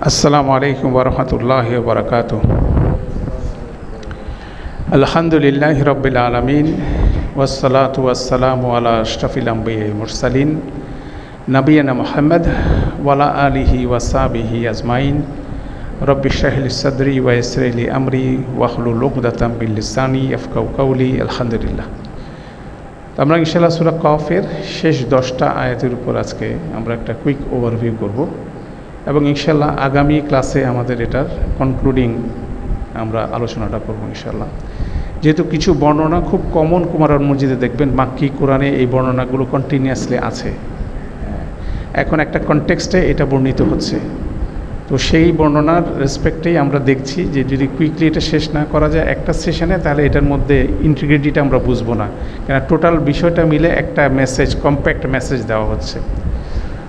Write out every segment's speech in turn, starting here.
আসসালামু আলাইকুম ওয়া রাহমাতুল্লাহি ওয়া বারাকাতুহু। আলহামদুলিল্লাহি রাব্বিল আলামিন ওয়াসসালাতু ওয়াসসালামু আলা আশরাফিল আমবিয়া ওয়াল মুরসালিন নবিয়িনা মুহাম্মদ ওয়া আলা আলিহি ওয়া সাহবিহি আজমাইন। রব্বি ইশরাহ লি সাদরি ওয়া ইয়াসসির লি আমরি ওয়াহলুল উকদাতাম মিন লিসানি ইয়াফকাহু কাওলি। আলহামদুলিল্লাহ। আমরা ইনশাআল্লাহ সূরা কাফের শেষ 10টা আয়াতের উপর আজকে আমরা একটা কুইক ওভারভিউ করব এবং ইনশাআল্লাহ আগামী ক্লাসে আমাদের এটার কনক্লুডিং আমরা আলোচনাটা করব ইনশাআল্লাহ। যেহেতু কিছু বর্ণনা খুব কমন কুরআন মজিদে দেখবেন, মাক্কি কোরআনে এই বর্ণনাগুলো কন্টিনিউয়াসলি আছে, এখন একটা কনটেক্সটে এটা বর্ণিত হচ্ছে। তো সেই বর্ণনার রেসপেক্টেই আমরা দেখছি যে যদি কুইকলি এটা শেষ না করা যায় একটা সেশনে, তাহলে এটার মধ্যে ইন্টিগ্রিটিটা আমরা বুঝবো না, কেন টোটাল বিষয়টা মিলে একটা মেসেজ, কম্প্যাক্ট মেসেজ দেওয়া হচ্ছে।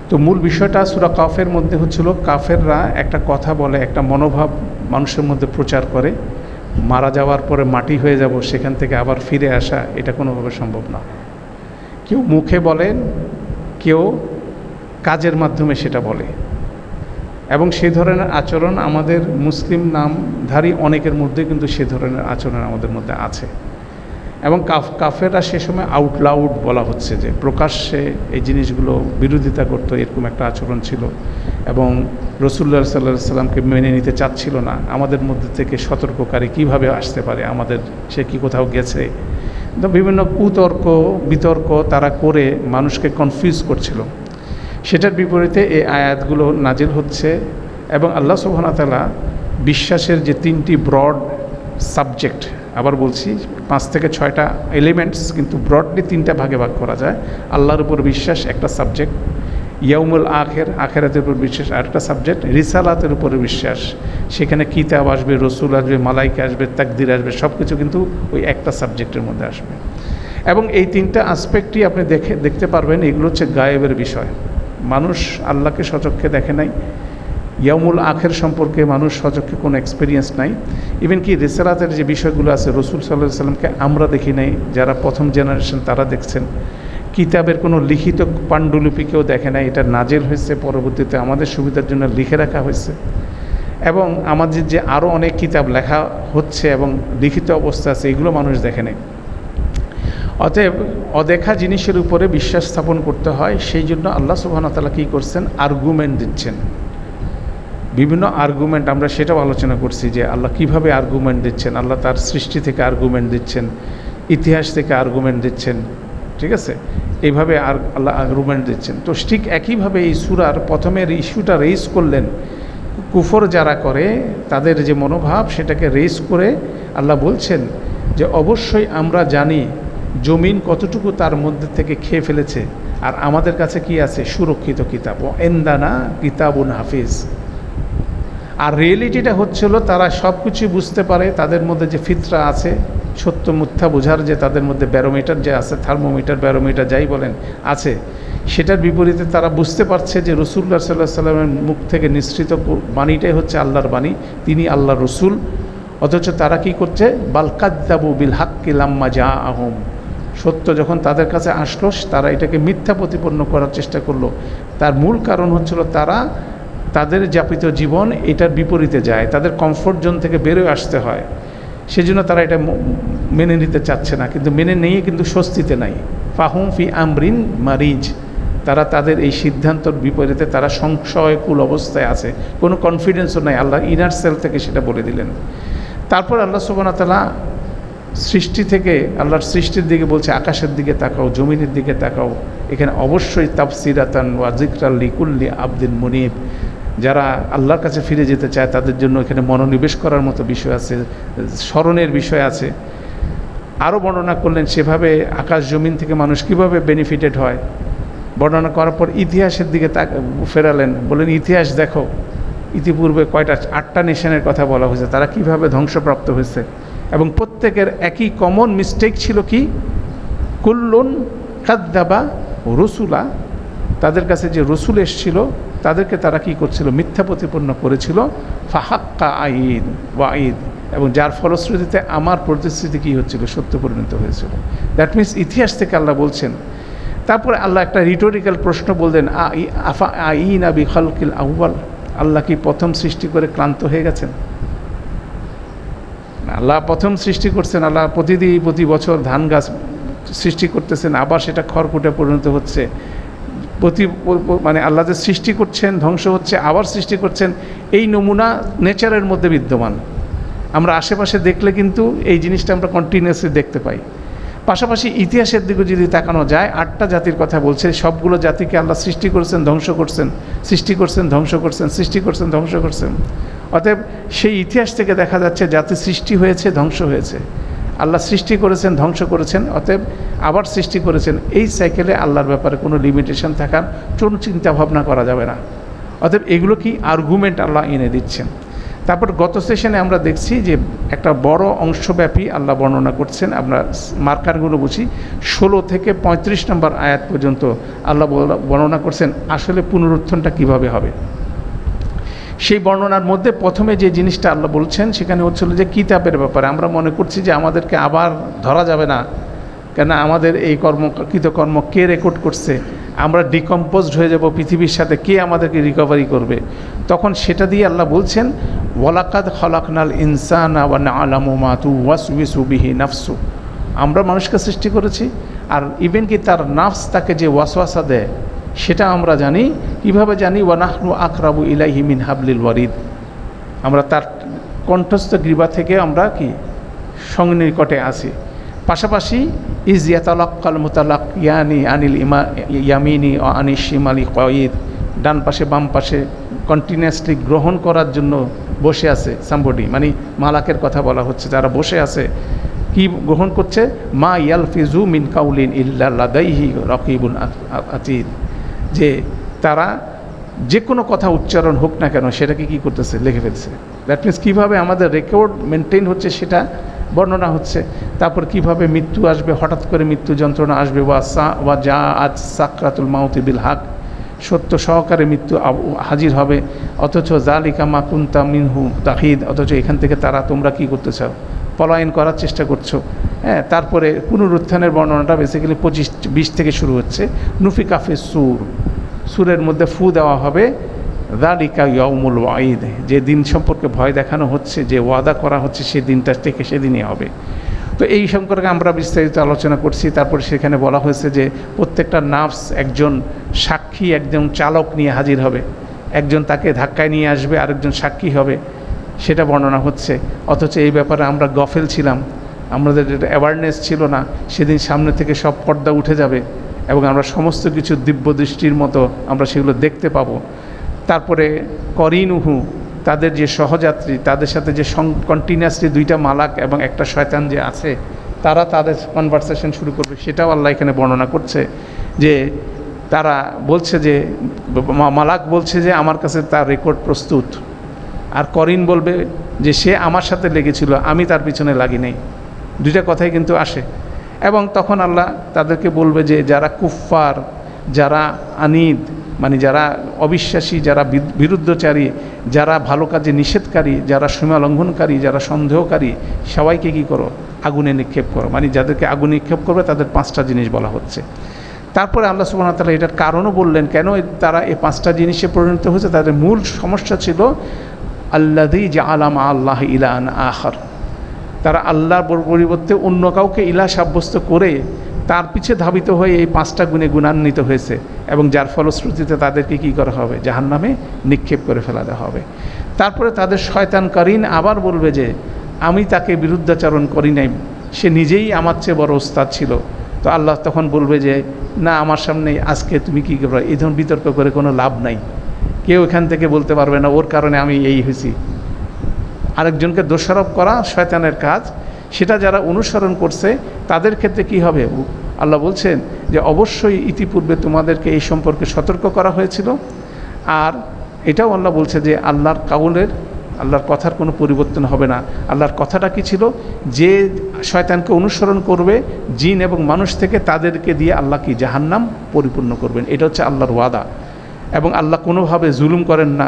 তো মূল বিষয়টা সূরা কাফের মধ্যে হচ্ছিল কাফেররা একটা কথা বলে, একটা মনোভাব মানুষের মধ্যে প্রচার করে, মারা যাওয়ার পরে মাটি হয়ে যাব, সেখান থেকে আবার ফিরে আসা এটা কোনোভাবে সম্ভব না। কেউ মুখে বলেন, কেউ কাজের মাধ্যমে সেটা বলে, এবং সেই ধরনের আচরণ আমাদের মুসলিম নামধারী অনেকের মধ্যে কিন্তু সে ধরনের আচরণ আমাদের মধ্যে আছে। এবং কাফেররা সে সময় আউট লাউড বলা হচ্ছে যে প্রকাশ্যে এই জিনিসগুলো বিরোধিতা করতো, এরকম একটা আচরণ ছিল। এবং রাসূলুল্লাহ সাল্লাল্লাহু আলাইহি সাল্লামকে মেনে নিতে চাচ্ছিল না। আমাদের মধ্যে থেকে সতর্ককারী কিভাবে আসতে পারে, আমাদের সে কি কোথাও গেছে, তো বিভিন্ন কুতর্ক বিতর্ক তারা করে মানুষকে কনফিউজ করছিল। সেটার বিপরীতে এই আয়াতগুলো নাজিল হচ্ছে এবং আল্লাহ সুবহানাহু ওয়া তাআলা বিশ্বাসের যে 3টি ব্রড সাবজেক্ট, আবার বলছি 5 থেকে 6টা এলিমেন্টস, কিন্তু ব্রডলি 3টা ভাগে ভাগ করা যায়। আল্লাহর উপর বিশ্বাস একটা সাবজেক্ট, ইয়াউমুল আখিরাতের উপর বিশ্বাস আরেকটা সাবজেক্ট, রিসালাতের উপরে বিশ্বাস, সেখানে কিতাব আসবে, রসুল আসবে, মালাইকা আসবে, তাকদির আসবে, সব কিছু কিন্তু ওই একটা সাবজেক্টের মধ্যে আসবে। এবং এই 3টা আসপেক্টই আপনি দেখতে পারবেন, এগুলো হচ্ছে গায়েবের বিষয়। মানুষ আল্লাহকে সচক্ষে দেখে নাই, ইয়াউমুল আখির সম্পর্কে মানুষ সচক্ষে কোনো এক্সপিরিয়েন্স নাই। ইভেন কি রিসালাতের যে বিষয়গুলো আছে, রসুল সাল্লাল্লাহু আলাইহি সাল্লামকে আমরা দেখি নাই, যারা প্রথম জেনারেশন তারা দেখছেন। কিতাবের কোনো লিখিত পাণ্ডুলিপিকেও দেখে নাই, এটা নাজিল হয়েছে পরবর্তীতে আমাদের সুবিধার জন্য লিখে রাখা হয়েছে। এবং আমাদের যে আরও অনেক কিতাব লেখা হচ্ছে এবং লিখিত অবস্থা আছে, এগুলো মানুষ দেখে নেই। অতএব অদেখা জিনিসের উপরে বিশ্বাস স্থাপন করতে হয়। সেই জন্য আল্লাহ সুবহানাহু ওয়া তাআলা কী করছেন, আর্গুমেন্ট দিচ্ছেন, বিভিন্ন আর্গুমেন্ট। আমরা সেটাও আলোচনা করছি যে আল্লাহ কিভাবে আর্গুমেন্ট দিচ্ছেন। আল্লাহ তার সৃষ্টি থেকে আর্গুমেন্ট দিচ্ছেন, ইতিহাস থেকে আর্গুমেন্ট দিচ্ছেন, ঠিক আছে, এইভাবে আল্লাহ আর্গুমেন্ট দিচ্ছেন। তো ঠিক একইভাবে এই সূরার প্রথমের ইস্যুটা রেইজ করলেন, কুফর যারা করে তাদের যে মনোভাব, সেটাকে রেইজ করে আল্লাহ বলছেন যে অবশ্যই আমরা জানি জমিন কতটুকু তার মধ্যে থেকে খেয়ে ফেলেছে, আর আমাদের কাছে কি আছে, সুরক্ষিত কিতাব, ও এন্দানা কিতাবুন হাফিজ। আর রিয়েলিটিটা হচ্ছিল তারা সব কিছুই বুঝতে পারে, তাদের মধ্যে যে ফিতরা আছে, সত্য মিথ্যা বোঝার যে তাদের মধ্যে ব্যারোমিটার যে আছে, থার্মোমিটার ব্যারোমিটার যাই বলেন আছে, সেটার বিপরীতে তারা বুঝতে পারছে যে রাসূলুল্লাহ সাল্লাল্লাহু আলাইহি সাল্লামের মুখ থেকে নিঃসৃত বাণীটাই হচ্ছে আল্লাহর বাণী, তিনি আল্লাহর রসুল। অথচ তারা কি করছে, বাল কাযযাবু বিল হাক্কি লাম্মা জাআহুম, সত্য যখন তাদের কাছে আসলো তারা এটাকে মিথ্যা প্রতিপন্ন করার চেষ্টা করলো। তার মূল কারণ হচ্ছিল তারা তাদের যাপিত জীবন এটার বিপরীতে যায়, তাদের কমফোর্ট জোন থেকে বেরোয় আসতে হয়, সেজন্য তারা এটা মেনে নিতে চাচ্ছে না। কিন্তু মেনে নিয়ে কিন্তু স্বস্তিতে নাই, ফাহুম ফি আমরিন মারিজ, তারা তাদের এই সিদ্ধান্তর বিপরীতে তারা সংশয়কুল অবস্থায় আছে, কোনো কনফিডেন্সও নাই। আল্লাহ ইনার সেল থেকে সেটা বলে দিলেন। তারপর আল্লাহ সুবহানাহু ওয়া তাআলা সৃষ্টি থেকে আল্লাহর সৃষ্টির দিকে বলছে, আকাশের দিকে তাকাও, জমিনের দিকে তাকাও। এখানে অবশ্যই তাফসিরাতান ওয়া যিকরাল লিকুল্লি আবদিন মুনিব, যারা আল্লাহর কাছে ফিরে যেতে চায় তাদের জন্য এখানে মনোনিবেশ করার মতো বিষয় আছে, স্মরণের বিষয় আছে। আরও বর্ণনা করলেন সেভাবে আকাশ জমিন থেকে মানুষ কীভাবে বেনিফিটেড হয়। বর্ণনা করার পর ইতিহাসের দিকে ফেরালেন, বলেন ইতিহাস দেখো, ইতিপূর্বে 8টা নেশনের কথা বলা হয়েছে, তারা কিভাবে ধ্বংসপ্রাপ্ত হয়েছে। এবং প্রত্যেকের একই কমন মিস্টেক ছিল কি, কুল্লুন কাযযাবা রসুলা, তাদের কাছে যে রসুল এসেছিল তাদেরকে তারা কি করছিল, মিথ্যা প্রতিপন্ন করেছিল। ফাহাক্কা আইদ ওয়াঈদ, এবং যার ফলশ্রুতিতে আমার প্রতিশ্রুতি কী হচ্ছিল, সত্য পরিণত হয়েছিল। দ্যাট মিনস ইতিহাস থেকে আল্লাহ বলছেন। তারপরে আল্লাহ একটা রিটোরিক্যাল প্রশ্ন বললেন, আফা আইনা বি খালকিল আউয়াল, আল্লাহ কি প্রথম সৃষ্টি করে ক্লান্ত হয়ে গেছেন? আল্লাহ প্রথম সৃষ্টি করছেন, আল্লাহ প্রতি বছর ধান গাছ সৃষ্টি করতেছেন, আবার সেটা খড়কুটে পরিণত হচ্ছে। মানে আল্লাহ যে সৃষ্টি করছেন, ধ্বংস হচ্ছে, আবার সৃষ্টি করছেন, এই নমুনা নেচারের মধ্যে বিদ্যমান। আমরা আশেপাশে দেখলে কিন্তু এই জিনিসটা আমরা কন্টিনিউয়াসলি দেখতে পাই। পাশাপাশি ইতিহাসের দিকে যদি তাকানো যায়, 8টা জাতির কথা বলছে, সবগুলো জাতিকে আল্লাহ সৃষ্টি করছেন, ধ্বংস করছেন, সৃষ্টি করছেন, ধ্বংস করছেন, সৃষ্টি করছেন, ধ্বংস করছেন। অতএব সেই ইতিহাস থেকে দেখা যাচ্ছে জাতি সৃষ্টি হয়েছে, ধ্বংস হয়েছে। আল্লাহ সৃষ্টি করেছেন, ধ্বংস করেছেন, অতএব আবার সৃষ্টি করেছেন। এই সাইকেলে আল্লাহর ব্যাপারে কোনো লিমিটেশন থাকার কোনো চিন্তা ভাবনা করা যাবে না। অতএব এগুলো কি আর্গুমেন্ট আল্লাহ এনে দিচ্ছেন। তারপর গত সেশনে আমরা দেখছি যে একটা বড় অংশব্যাপী আল্লাহ বর্ণনা করছেন। আমরা মার্কারগুলো বুঝি 16 থেকে 35 নম্বর আয়াত পর্যন্ত আল্লাহ বর্ণনা করছেন আসলে পুনরুত্থানটা কিভাবে হবে। সেই বর্ণনার মধ্যে প্রথমে যে জিনিসটা আল্লাহ বলছেন সেখানে হচ্ছিল যে কিতাবের ব্যাপারে। আমরা মনে করছি যে আমাদেরকে আবার ধরা যাবে না, কেন আমাদের এই কৃতকর্ম কে রেকর্ড করছে, আমরা ডিকম্পোজড হয়ে যাব পৃথিবীর সাথে, কে আমাদেরকে রিকভারি করবে। তখন সেটা দিয়ে আল্লাহ বলছেন ওয়ালাকাদ খলাকনাল ইনসানা ওয়া না'লামু মা তুওয়াসওয়িসু বিহি নাফসু, আমরা মানুষকে সৃষ্টি করেছি, আর ইভেন কি তার নাফস তাকে যে ওয়াসওয়াসা দেয় সেটা আমরা জানি। কীভাবে জানি? ওয়া নাহনু আকরাবু ইলাইহি মিন হাবলিল ওয়ারিদ, আমরা তার কণ্ঠস্থ গ্রীবা থেকে আমরা কি সংনিকটে আছি। পাশাপাশি ইজ ইয়াতালাক্কাল মুতালাক্কিয়ানি আনিল ইয়ামিনি ও আনিশ শিমালি কয়িদ, ডান পাশে বাম পাশে কন্টিনিউয়াসলি গ্রহণ করার জন্য বসে আছে সামবডি, মানে মালাকের কথা বলা হচ্ছে, যারা বসে আছে কি গ্রহণ করছে? মা ইয়ালফিজু মিন কাউলিন ইল্লা লাদাইহি রাকিবুন আতীদ, যে তারা যে কোনো কথা উচ্চারণ হোক না কেন সেটাকে কী করতেছে? লিখে ফেলছে। দ্যাট মিনস কীভাবে আমাদের রেকর্ড মেনটেন হচ্ছে সেটা বর্ণনা হচ্ছে। তারপর কিভাবে মৃত্যু আসবে, হঠাৎ করে মৃত্যু যন্ত্রণা আসবে, ওয়া যা আজ সাকরাতুল মাউতি বিল হক, সত্য সহকারে মৃত্যু হাজির হবে। অথচ জালিকা মা কুনতা মিনহু তাহিদ, অথচ এখান থেকে তোমরা কি করতে চাও? পলায়ন করার চেষ্টা করছো। হ্যাঁ, তারপরে পুনরুত্থানের বর্ণনাটা বেসিক্যালি 25-20 থেকে শুরু হচ্ছে। নুফিকা সুর, সুরের মধ্যে ফু দেওয়া হবে। যালিকা ইয়াউমুল ওয়াইদ, যে দিন সম্পর্কে ভয় দেখানো হচ্ছে, যে ওয়াদা করা হচ্ছে, সেই দিনটা থেকে সেদিনই হবে। তো এই সম্পর্কে আমরা বিস্তারিত আলোচনা করছি। তারপর সেখানে বলা হয়েছে যে প্রত্যেকটা নাফস একজন সাক্ষী, একজন চালক নিয়ে হাজির হবে, একজন তাকে ধাক্কায় নিয়ে আসবে, আরেকজন সাক্ষী হবে, সেটা বর্ণনা হচ্ছে। অথচ এই ব্যাপারে আমরা গফেল ছিলাম, আমাদের যেটা অ্যাওয়ারনেস ছিল না। সেদিন সামনে থেকে সব পর্দা উঠে যাবে এবং আমরা সমস্ত কিছু দিব্য দৃষ্টির মতো আমরা সেগুলো দেখতে পাবো। তারপরে করিনুহু, তাদের যে সহযাত্রী, তাদের সাথে যে কন্টিনিউয়াসলি 2টা মালাক এবং একটা শয়তান যে আছে, তারা তাদের কনভারসেশন শুরু করবে, সেটাও আল্লাহ এখানে বর্ণনা করছে। যে তারা বলছে যে মালাক বলছে যে আমার কাছে তার রেকর্ড প্রস্তুত, আর করিন বলবে যে সে আমার সাথে লেগেছিল, আমি তার পিছনে লাগি নাই। 2টা কথাই কিন্তু আসে। এবং তখন আল্লাহ তাদেরকে বলবে যে যারা কুফফার, যারা আনিদ, মানে যারা অবিশ্বাসী, যারা বিরুদ্ধচারী, যারা ভালো কাজে নিষেধকারী, যারা সীমা লঙ্ঘনকারী, যারা সন্দেহকারী, সবাইকে কী করো? আগুনে নিক্ষেপ করো। মানে যাদেরকে আগুনে নিক্ষেপ করবে তাদের 5টা জিনিস বলা হচ্ছে। তারপরে আল্লাহ সুবহানাহু ওয়া তাআলা এটার কারণও বললেন, কেন তারা এই 5টা জিনিসে পরিণত হয়েছে। তাদের মূল সমস্যা ছিল আল্লাযী জাআলা মা আল্লাহ ইলাহান আখার, তারা আল্লাহর পরিবর্তে অন্য কাউকে ইলাহ সাব্যস্ত করে তার পিছে ধাবিত হয়ে এই 5টা গুণে গুণান্বিত হয়েছে, এবং যার ফলশ্রুতিতে তাদেরকে কী করা হবে? জাহান্নামে নিক্ষেপ করে ফেলা দেওয়া হবে। তারপরে তাদের শয়তান কারিন আবার বলবে যে আমি তাকে বিরুদ্ধাচরণ করি নাই, সে নিজেই আমার চেয়ে বড় ওস্তাদ ছিল। তো আল্লাহ তখন বলবে যে না, আমার সামনে আজকে তুমি কী করবে? এই ধরনের বিতর্ক করে কোনো লাভ নাই, কেউ এখান থেকে বলতে পারবে না ওর কারণে আমি এই হয়েছি। আরেকজনকে দোষারোপ করা শয়তানের কাজ, সেটা যারা অনুসরণ করছে তাদের ক্ষেত্রে কি হবে? আল্লাহ বলছেন যে অবশ্যই ইতিপূর্বে তোমাদেরকে এই সম্পর্কে সতর্ক করা হয়েছিল। আর এটাও আল্লাহ বলছে যে আল্লাহর কথার কোনো পরিবর্তন হবে না। আল্লাহর কথাটা কি ছিল? যে শয়তানকে অনুসরণ করবে জিন এবং মানুষ থেকে, তাদেরকে দিয়ে আল্লাহ কি জাহান্নাম পরিপূর্ণ করবেন। এটা হচ্ছে আল্লাহর ওয়াদা। এবং আল্লাহ কোনোভাবে জুলুম করেন না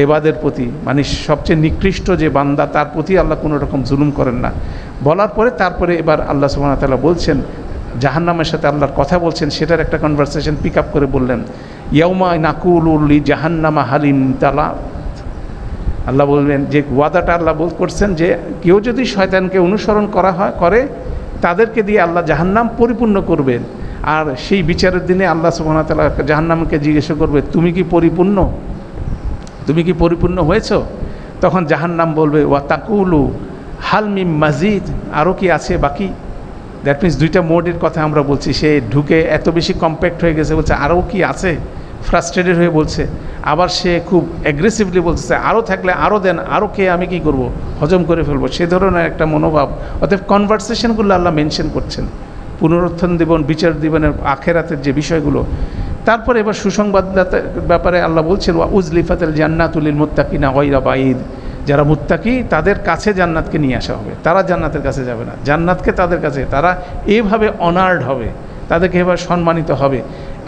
এবাদের প্রতি, মানে সবচেয়ে নিকৃষ্ট যে বান্দা তার প্রতি আল্লাহ কোনো রকম জুলুম করেন না। বলার পরে তারপরে এবার আল্লাহ সুবহানাহু ওয়া তাআলা বলছেন, জাহান্নামের সাথে আল্লাহর কথা বলছেন, সেটার একটা কনভারসেশন পিক আপ করে বললেন, ইয়াউমা নাকুলু লি জাহান্নামা হালিম তালা আল্লাহ বলবেন যে ওয়াদাটা আল্লাহ করছেন যে কেউ যদি শয়তানকে অনুসরণ করে তাদেরকে দিয়ে আল্লাহ জাহান্নাম পরিপূর্ণ করবেন। আর সেই বিচারের দিনে আল্লাহ সুবহানাহু ওয়া তাআলা জাহান্নামকে জিজ্ঞাসা করবে, তুমি কি পরিপূর্ণ হয়েছ? তখন জাহান্নাম বলবে ওয়া তাকুলু হাল মিম মাজিদ, আরও কি আছে বাকি? দ্যাট মিনস দুইটা মোডের কথা আমরা বলছি। সে ঢুকে এত বেশি কম্প্যাক্ট হয়ে গেছে, বলছে আরও কি আছে, ফ্রাস্ট্রেটেড হয়ে বলছে। আবার সে খুব অ্যাগ্রেসিভলি বলছে আরও থাকলে আরও দেন, আরও খেয়ে আমি কি করব, হজম করে ফেলবো, সে ধরনের একটা মনোভাব। অতএব কনভারসেশনগুলো আল্লাহ মেনশন করছেন, পুনরুত্থান দিবন, বিচার দিবনের আখেরাতের যে বিষয়গুলো। তারপর এবার সুসংবাদ ব্যাপারে আল্লাহ বলছেন ওয়া উজলিফাতুল জান্নাতু লিল মুত্তাকিনা গায়রা বাঈদ, যারা মুত্তাকি তাদের কাছে জান্নাতকে নিয়ে আসা হবে, তারা জান্নাতের কাছে যাবে না, জান্নাতকে তাদের কাছে, তারা এইভাবে অনার্ড হবে, তাদেরকে এবার সম্মানিত হবে।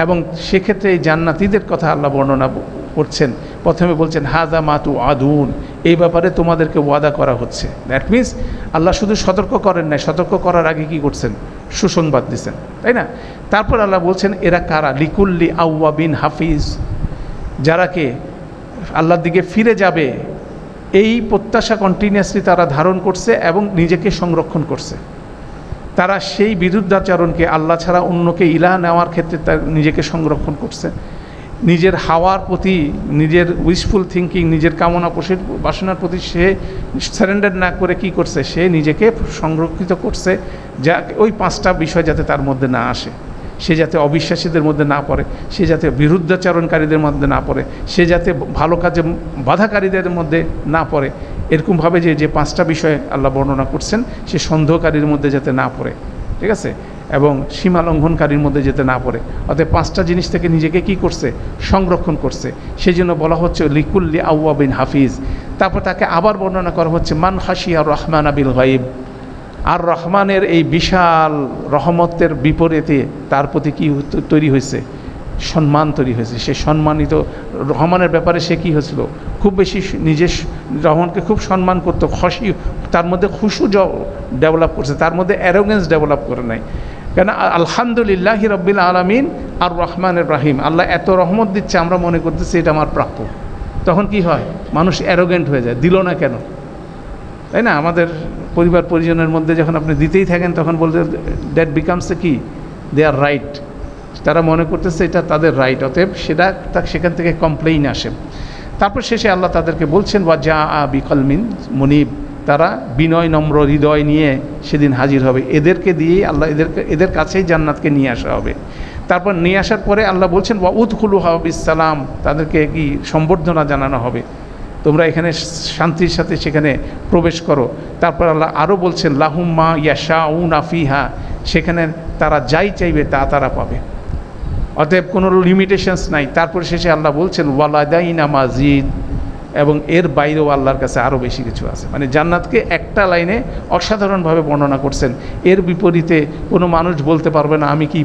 এবং সেক্ষেত্রে এই জান্নাতীদের কথা আল্লাহ বর্ণনা করছেন। প্রথমে বলছেন হাযা মা তুআদুন, এই ব্যাপারে তোমাদেরকে ওয়াদা করা হচ্ছে। দ্যাট মিনস আল্লাহ শুধু সতর্ক করেন নাই, সতর্ক করার আগে কি করছেন, সুসংবাদ দিচ্ছেন, তাই না? তারপর আল্লাহ বলছেন এরা কারা, লিকুল্লি আওয়াবিন হাফিজ, যারাকে আল্লাহর দিকে ফিরে যাবে এই প্রত্যাশা কন্টিনিউয়াসলি তারা ধারণ করছে এবং নিজেকে সংরক্ষণ করছে। তারা সেই বিরুদ্ধাচরণকে, আল্লাহ ছাড়া অন্যকে ইলাহ নেওয়ার ক্ষেত্রে তার নিজেকে সংরক্ষণ করছে। নিজের হাওয়ার প্রতি, নিজের উইশফুল থিঙ্কিং, নিজের কামনা বাসনার প্রতি সে সারেন্ডার না করে কি করছে, সে নিজেকে সংরক্ষিত করছে, যা ওই পাঁচটা বিষয় যাতে তার মধ্যে না আসে। সে যাতে অবিশ্বাসীদের মধ্যে না পড়ে, সে যাতে বিরুদ্ধাচরণকারীদের মধ্যে না পড়ে, সে যাতে ভালো কাজে বাধাকারীদের মধ্যে না পড়ে। এরকমভাবে যে পাঁচটা বিষয় আল্লাহ বর্ণনা করছেন, সে সন্দেহকারীর মধ্যে যাতে না পড়ে, ঠিক আছে, এবং সীমা লঙ্ঘনকারীর মধ্যে যেতে না পড়ে। অতএব পাঁচটা জিনিস থেকে নিজেকে কি করছে, সংরক্ষণ করছে। সেই জন্য বলা হচ্ছে লিকুল্লি আওয়াবিন হাফিজ। তারপর তাকে আবার বর্ণনা করা হচ্ছে মান খাশিয়া রহমান বিল গায়ব, আর রহমানের এই বিশাল রহমতের বিপরীতে তার প্রতি কি তৈরি হয়েছে, সম্মান তৈরি হয়েছে। সে সম্মানিত রহমানের ব্যাপারে সে কী হয়েছিল, খুব বেশি নিজের রহমানকে খুব সম্মান করতো, খুশি, তার মধ্যে খুশু ডেভেলপ করছে, তার মধ্যে অ্যারোগেন্স ডেভেলপ করে নাই। কেন আলহামদুলিল্লাহি রাব্বিল আলামিন আর রহমানের রাহিম, আল্লাহ এত রহমত দিচ্ছে, আমরা মনে করতেছি এটা আমার প্রাপ্য। তখন কি হয়, মানুষ অ্যারোগেন্ট হয়ে যায়, দিল না কেন, তাই না? আমাদের পরিবার পরিজনের মধ্যে যখন আপনি দিতেই থাকেন তখন বলতে দ্যাট বিকামস কি, দে আর রাইট, তারা মনে করতেছে এটা তাদের রাইট, অতএব সেখান থেকে কমপ্লেইন আসে। তারপর শেষে আল্লাহ তাদেরকে বলছেন ওয়া জা আ বিকলমিন মুনিব, তারা বিনয় নম্র হৃদয় নিয়ে সেদিন হাজির হবে। এদেরকে দিয়েই আল্লাহ এদের কাছেই জান্নাতকে নিয়ে আসা হবে। তারপর নিয়ে আসার পরে আল্লাহ বলছেন ওয়া উদখুলুহা বিসসালাম, তাদেরকে কি সম্বর্ধনা জানানো হবে, তোমরা এখানে শান্তির সাথে সেখানে প্রবেশ করো। তারপর আল্লাহ আরও বলছেন লাহুম মা ইয়াশাউনা ফিহা, সেখানে তারা যাই চাইবে তা তারা পাবে, অতএব কোনো লিমিটেশনস নাই। তারপর শেষে আল্লাহ বলছেন ওয়ালাদাইনা মাজিদ, এবং এর বাইরেও আল্লাহর কাছে আরও বেশি কিছু আছে। মানে জান্নাতকে একটা লাইনে অসাধারণভাবে বর্ণনা করছেন। এর বিপরীতে কোনো মানুষ বলতে পারবে না আমি কি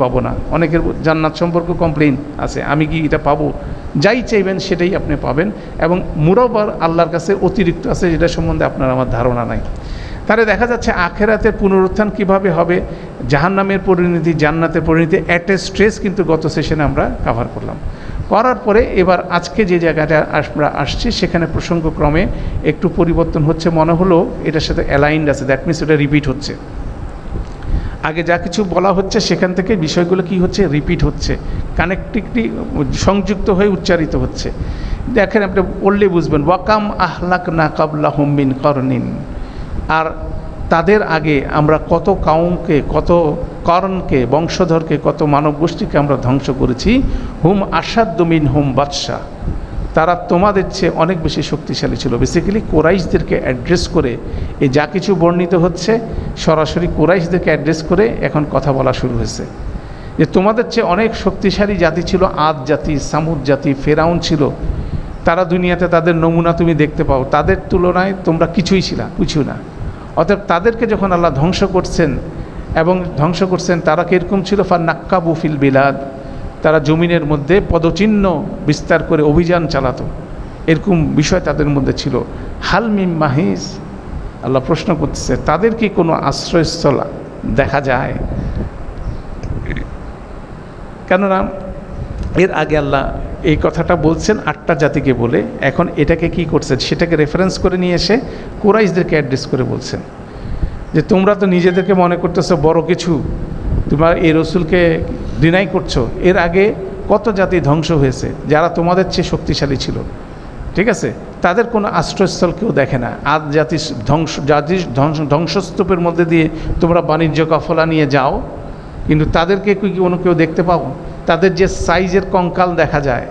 পাবো না। অনেকের জান্নাত সম্পর্কে কমপ্লেইন আছে, আমি কি এটা পাবো, যাই চাইবেন সেটাই আপনি পাবেন, এবং মুরাবার আল্লাহর কাছে অতিরিক্ত আছে যেটা সম্বন্ধে আপনার আমার ধারণা নাই। তাহলে দেখা যাচ্ছে আখেরাতের পুনরুত্থান কিভাবে হবে, জাহান্নামের পরিণতি, জান্নাতের পরিণতি, অ্যাট এ স্ট্রেস কিন্তু গত সেশনে আমরা কভার করলাম। করার পরে এবার আজকে যে জায়গাটা আমরা আসছি সেখানে প্রসঙ্গক্রমে একটু পরিবর্তন হচ্ছে, মনে হলো এটার সাথে অ্যালাইন্ড আছে, দ্যাট মিনস এটা রিপিট হচ্ছে। আগে যা কিছু বলা হচ্ছে সেখান থেকে বিষয়গুলো কি হচ্ছে, রিপিট হচ্ছে, কানেক্টিভিটি সংযুক্ত হয়ে উচ্চারিত হচ্ছে। দেখেন আপনি বললেই বুঝবেন ওয়াকাম আহলাকনা কাবলাহুম মিন করনিন, আর তাদের আগে আমরা কত কাউমকে, কত করণকে, বংশধরকে, কত মানব গোষ্ঠীকে আমরা ধ্বংস করেছি। হুম আসাদ্দু মিনহুম বাদশা, তারা তোমাদের চেয়ে অনেক বেশি শক্তিশালী ছিল। বেসিক্যালি কোরাইশদেরকে অ্যাড্রেস করে এই যা কিছু বর্ণিত হচ্ছে সরাসরি কোরাইশদেরকে অ্যাড্রেস করে এখন কথা বলা শুরু হয়েছে যে তোমাদের চেয়ে অনেক শক্তিশালী জাতি ছিল আদ জাতি, সামুদ জাতি, ফেরাউন ছিল, তারা দুনিয়াতে তাদের নমুনা তুমি দেখতে পাও, তাদের তুলনায় তোমরা কিছুই কিছু না। অতএব তাদেরকে যখন আল্লাহ ধ্বংস করছেন এবং ধ্বংস করছেন, তারা কীরকম ছিল, ফান্নাক্কাবু ফিল বিলাদ, তারা জমিনের মধ্যে পদচিহ্ন বিস্তার করে অভিযান চালাতো, এরকম বিষয় তাদের মধ্যে ছিল। হাল মিম মাহিস, আল্লাহ প্রশ্ন করতেছে তাদের কি কোনো আশ্রয়স্থল দেখা যায়? কেননা এর আগে আল্লাহ এই কথাটা বলছেন 8টা জাতিকে বলে, এখন এটাকে কি করছেন, সেটাকে রেফারেন্স করে নিয়ে এসে কুরাইশদেরকে অ্যাড্রেস করে বলছেন যে তোমরা তো নিজেদেরকে মনে করতেছো বড় কিছু, তোমরা এই রসুলকে ডিনাই করছো। এর আগে কত জাতি ধ্বংস হয়েছে যারা তোমাদের চেয়ে শক্তিশালী ছিল, ঠিক আছে, তাদের কোনো আশ্রয়স্থল কেউ দেখে না। আজ জাতির ধ্বংসস্তূপের মধ্যে দিয়ে তোমরা বাণিজ্য কাফলা নিয়ে যাও, কিন্তু তাদেরকে কি কোনো কেউ দেখতে পাও? তাদের যে সাইজের কঙ্কাল দেখা যায়,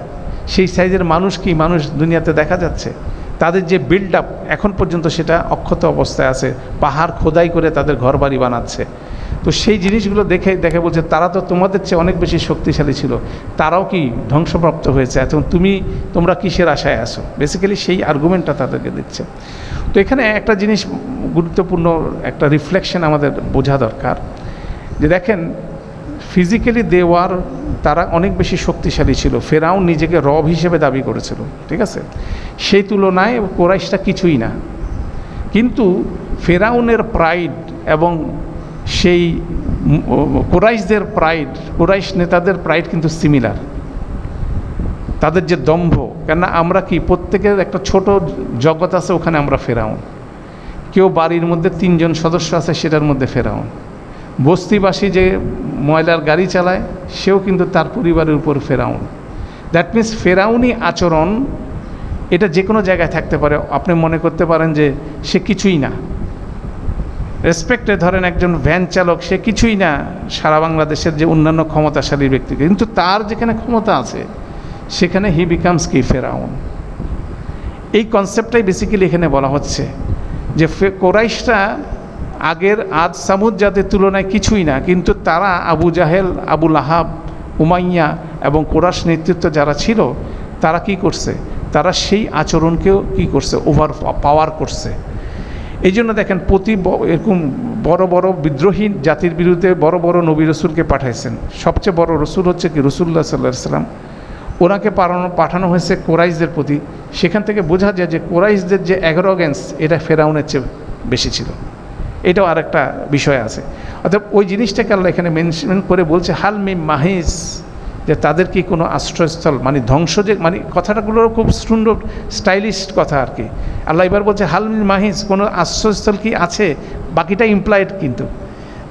সেই সাইজের মানুষ কি মানুষ দুনিয়াতে দেখা যাচ্ছে? তাদের যে বিল্ড আপ এখন পর্যন্ত সেটা অক্ষত অবস্থায় আছে, পাহাড় খোদাই করে তাদের ঘরবাড়ি বানাচ্ছে। তো সেই জিনিসগুলো দেখে বলছে তারা তো তোমাদের চেয়ে অনেক বেশি শক্তিশালী ছিল, তারাও কি ধ্বংসপ্রাপ্ত হয়েছে, এখন তোমরা কিসের আশায় আসো? বেসিক্যালি সেই আর্গুমেন্টটা তাদেরকে দিচ্ছে। তো এখানে একটা জিনিস গুরুত্বপূর্ণ একটা রিফ্লেকশন আমাদের বোঝা দরকার, যে দেখেন ফিজিক্যালি তারা অনেক বেশি শক্তিশালী ছিল। ফেরাউন নিজেকে রব হিসেবে দাবি করেছিল, ঠিক আছে, সেই তুলনায় কুরাইশটা কিছুই না। কিন্তু ফেরাউনের প্রাইড এবং সেই কুরাইশদের প্রাইড, কুরাইশ নেতাদের প্রাইড কিন্তু সিমিলার। তাদের যে দম্ভ, কেননা আমরা কি প্রত্যেকের একটা ছোট জগৎ আছে, ওখানে আমরা ফেরাউন। কেউ বাড়ির মধ্যে 3 জন সদস্য আছে, সেটার মধ্যে ফেরাউন। বস্তিবাসী যে ময়লার গাড়ি চালায়, সেও কিন্তু তার পরিবারের উপর ফেরাউন। দ্যাট মিনস ফেরাউনি আচরণ এটা যে কোনো জায়গায় থাকতে পারে। আপনি মনে করতে পারেন যে সে কিছুই না, রেসপেক্টে ধরেন একজন ভ্যান চালক, সে কিছুই না সারা বাংলাদেশের যে অন্যান্য ক্ষমতাশালী ব্যক্তি, কিন্তু তার যেখানে ক্ষমতা আছে সেখানে হি বিকামস কি ফেরাউন। এই কনসেপ্টটাই বেসিক্যালি এখানে বলা হচ্ছে যে কুরাইশরা আজ সামুদ জাতির তুলনায় কিছুই না, কিন্তু তারা আবু জাহেল, আবু লাহাব, উমাইয়া এবং কুরাইশ নেতৃত্ব যারা ছিল, তারা কি করছে, তারা সেই আচরণকেও কি করছে, ওভার পাওয়ার করছে। এই জন্য দেখেন এরকম বড় বড় বিদ্রোহী জাতির বিরুদ্ধে বড় বড় নবী রসুলকে পাঠাইছেন। সবচেয়ে বড় রসুল হচ্ছে কি রাসূলুল্লাহ সাল্লাল্লাহু আলাইহি সাল্লাম। ওনাকে পাঠানো হয়েছে কুরাইশদের প্রতি। সেখান থেকে বোঝা যায় যে কুরাইশদের যে অ্যারোগেন্স, এটা ফেরাউনের চেয়ে বেশি ছিল। এটাও আরেকটা বিষয় আছে। অর্থাৎ ওই জিনিসটাকে আল্লাহ এখানে মেনশন করে বলছে হাল মিম মাহিস, যে তাদের কি কোনো আশ্রয়স্থল, মানে ধ্বংস, যে মানে কথাটাগুলোর খুব সুন্দর স্টাইলিশ কথা আর কি। আল্লাহ এবার বলছে হাল মিম মাহিস, কোনো আশ্রয়স্থল কি আছে? বাকিটা ইমপ্লাইড, কিন্তু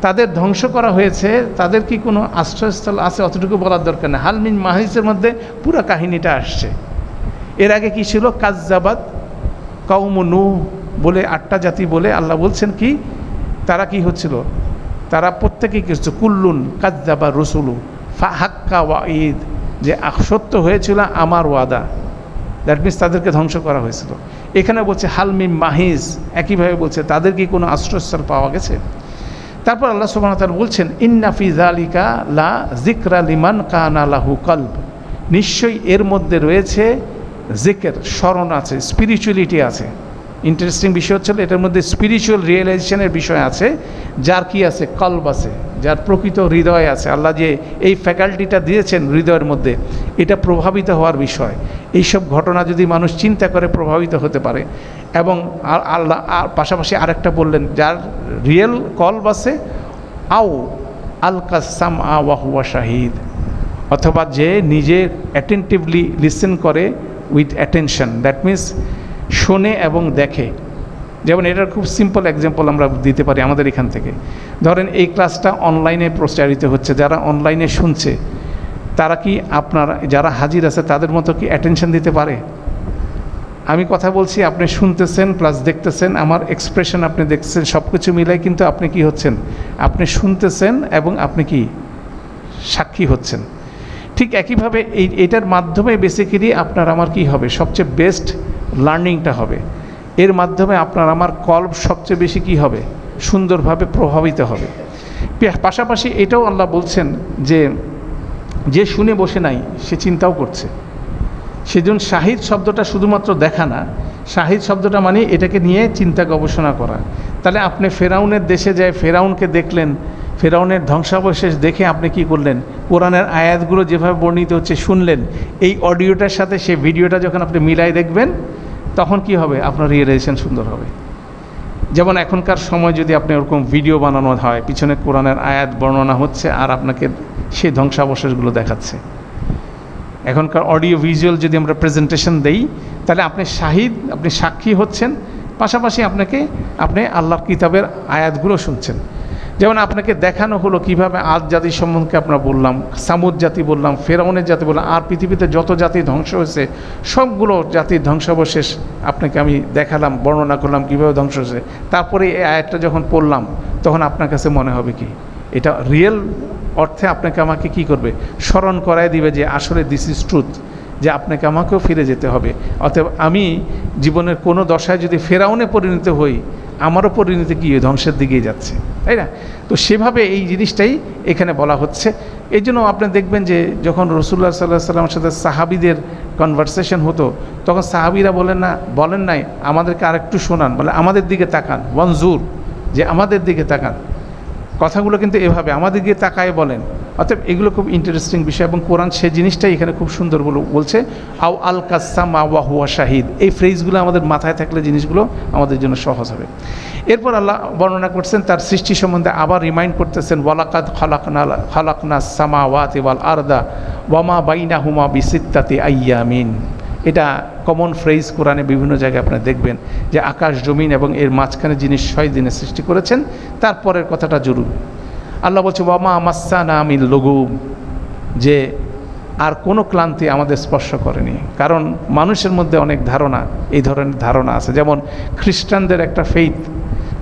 তাদের ধ্বংস করা হয়েছে, তাদের কি কোনো আশ্রয়স্থল আছে অতটুকু বলার দরকার নেই। হাল মিন মাহিসের মধ্যে পুরো কাহিনীটা আসছে। এর আগে কি ছিল? কাজ্জাবাত কওম নূহ বলে 8টা জাতি বলে আল্লাহ বলছেন কি তারা কি হচ্ছিল, তারা প্রত্যেকেই কিছু কুল্লুন কাজ্জাবা রসুলু ফাহাক্কা ওয়াঈদ, যে সত্য হয়েছিল আমার ওয়াদা। দ্যাট মিনস তাদেরকে ধ্বংস করা হয়েছিল। এখানে বলছে হালমিম মাহিজ, একইভাবে বলছে তাদের কি কোনো আশ্রয়স্থল পাওয়া গেছে? তারপর আল্লাহ সুবহানাহু ওয়া তাআলা বলছেন ইন্না ফি যালিকা লা যিকরা লিমান কানা লাহু কলব, নিশ্চয়ই এর মধ্যে রয়েছে জিকির, স্মরণ আছে, স্পিরিচুয়ালিটি আছে। ইন্টারেস্টিং বিষয় হচ্ছে এটার মধ্যে স্পিরিচুয়াল রিয়েলাইজেশনের বিষয় আছে, যার কি আছে, কলব আছে, যার প্রকৃত হৃদয় আছে। আল্লাহ যে এই ফ্যাকাল্টিটা দিয়েছেন হৃদয়ের মধ্যে, এটা প্রভাবিত হওয়ার বিষয়। এইসব ঘটনা যদি মানুষ চিন্তা করে প্রভাবিত হতে পারে। এবং আল্লাহ আর পাশাপাশি আরেকটা বললেন, যার রিয়েল কলব আছে, আও আলকা সামআ ওয়া হুয়া শাহিদ, অথবা যে নিজে অ্যাটেন্টিভলি লিসেন করে উইথ অ্যাটেনশন, দ্যাট মিনস শোনে এবং দেখে। যেমন এটার খুব সিম্পল এক্সাম্পল আমরা দিতে পারি আমাদের এখান থেকে। ধরেন এই ক্লাসটা অনলাইনে প্রচারিত হচ্ছে, যারা অনলাইনে শুনছে তারা কি আপনার যারা হাজির আছে তাদের মতো কি অ্যাটেনশন দিতে পারে? আমি কথা বলছি, আপনি শুনতেছেন প্লাস দেখতেছেন, আমার এক্সপ্রেশন আপনি দেখছেন, সব কিছু মিলাই কিন্তু আপনি কি হচ্ছেন, আপনি শুনতেছেন এবং আপনি কি সাক্ষী হচ্ছেন। ঠিক একইভাবে এটার মাধ্যমে বেসিক্যালি আপনার আমার কি হবে, সবচেয়ে বেস্ট লার্নিংটা হবে। এর মাধ্যমে আপনার আমার কলব সবচেয়ে বেশি কি হবে, সুন্দরভাবে প্রভাবিত হবে। পাশাপাশি এটাও আল্লাহ বলছেন যে শুনে বসে নাই সে চিন্তাও করছে। সেজন্য শাহিদ শব্দটা শুধুমাত্র দেখা না, শাহিদ শব্দটা মানে এটাকে নিয়ে চিন্তা গবেষণা করা। তাহলে আপনি ফেরাউনের দেশে যায় ফেরাউনকে দেখলেন, ফেরাউনের ধ্বংসাবশেষ দেখে আপনি কি করলেন, কোরআনের আয়াতগুলো যেভাবে বর্ণিত হচ্ছে শুনলেন, এই অডিওটার সাথে সেই ভিডিওটা যখন আপনি মিলাই দেখবেন তখন কি হবে, আপনার রিয়েলাইজেশন সুন্দর হবে। যেমন এখনকার সময় যদি আপনি ওরকম ভিডিও বানানো হয়, পিছনে কোরআনের আয়াত বর্ণনা হচ্ছে আর আপনাকে সেই ধ্বংসাবশেষগুলো দেখাচ্ছে, এখনকার অডিও ভিজুয়াল যদি আমরা প্রেজেন্টেশন দেই, তাহলে আপনি শাহিদ, আপনি সাক্ষী হচ্ছেন, পাশাপাশি আপনি আল্লাহর কিতাবের আয়াতগুলো শুনছেন। যেমন আপনাকে দেখানো হলো কীভাবে আদ জাতি সম্বন্ধে আপনারা বললাম, সামুদ জাতি বললাম, ফেরাউনের জাতি বললাম, আর পৃথিবীতে যত জাতি ধ্বংস হয়েছে সবগুলো জাতির ধ্বংসাবশেষ আপনাকে আমি দেখালাম, বর্ণনা করলাম কীভাবে ধ্বংস হয়েছে। তারপরে এই আয়াতটা যখন পড়লাম, তখন আপনার কাছে মনে হবে কি এটা রিয়েল অর্থে আপনাকে আমাকে কি করবে, স্মরণ করায় দিবে যে আসলে দিস ইজ ট্রুথ, যে আপনাকে আমাকেও ফিরে যেতে হবে। অতএব আমি জীবনের কোনো দশায় যদি ফেরাউনে পরিণত হই, আমারও পরিণতি কি ধ্বংসের দিকেই যাচ্ছে, তাই না? তো সেভাবে এই জিনিসটাই এখানে বলা হচ্ছে। এই জন্য আপনি দেখবেন যে যখন রাসূলুল্লাহ সাল্লাল্লাহু আলাইহি ওয়াসাল্লামের সাথে সাহাবীদের কনভারসেশন হতো, তখন সাহাবীরা বলেন নাই আমাদেরকে আরেকটু শোনান, বলে আমাদের দিকে তাকান, ওয়ানজুর, যে আমাদের দিকে তাকান। কথাগুলো কিন্তু এভাবে আমাদের দিকে তাকায় বলেন। অতএব এগুলো খুব ইন্টারেস্টিং বিষয়, এবং কোরআন সেই জিনিসটাই এখানে খুব সুন্দর বলছে, আও আল কাসামা ওয়া হুয়া শাহিদ। এই ফ্রেজগুলো আমাদের মাথায় থাকলে জিনিসগুলো আমাদের জন্য সহজ হবে। এরপর আল্লাহ বর্ণনা করছেন তার সৃষ্টি সম্বন্ধে, আবার রিমাইন্ড করতেছেন, ওয়ালাকাদ খালাকনা সামাওয়াতি ওয়াল আরদা ওয়ামা বাইনাহুমা বিসিত্তাতি আইয়ামিন। এটা কমন ফ্রেজ কোরআনে বিভিন্ন জায়গায় আপনারা দেখবেন যে আকাশ জমিন এবং এর মাঝখানে যিনি 6 দিনে সৃষ্টি করেছেন। তারপরের কথাটা জরুরি, আল্লাহ বলছে ওয়ামা মাসানা মিল লুগুব, যে আর কোনো ক্লান্তি আমাদের স্পর্শ করেনি। কারণ মানুষের মধ্যে অনেক ধারণা, এই ধরনের ধারণা আছে। যেমন খ্রিস্টানদের একটা ফেইথ,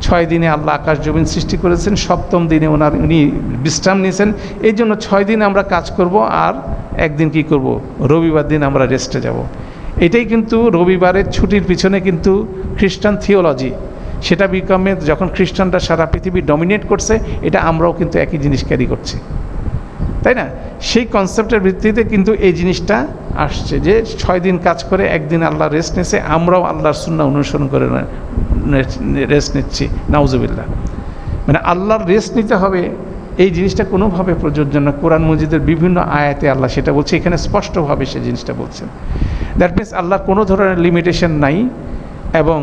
6 দিনে আল্লাহ আকাশ জমিন সৃষ্টি করেছেন, 7ম দিনে উনি বিশ্রাম নিয়েছেন। এই জন্য 6 দিন আমরা কাজ করব, আর একদিন কি করব, রবিবার দিন আমরা রেস্টে যাব। এটাই কিন্তু রবিবারের ছুটির পিছনে কিন্তু খ্রিস্টান থিওলজি, সেটা বিকামে যখন খ্রিস্টানরা সারা পৃথিবী ডমিনেট করছে, এটা আমরাও কিন্তু একই জিনিস ক্যারি করছি, তাই না? সেই কনসেপ্টের ভিত্তিতে কিন্তু এই জিনিসটা আসছে যে 6 দিন কাজ করে একদিন আল্লাহ রেস্ট নিয়েছে, আমরাও আল্লাহর সুন্নাহ অনুসরণ করে রেস্ট নিচ্ছি। নাউজুবিল্লাহ, মানে আল্লাহর রেস্ট নিতে হবে এই জিনিসটা কোনোভাবে প্রযোজ্য না। কোরআন মজিদের বিভিন্ন আয়াতে আল্লাহ সেটা বলছে, এখানে স্পষ্টভাবে সেই জিনিসটা বলছেন। দ্যাট মিনস আল্লাহর কোনো ধরনের লিমিটেশন নাই, এবং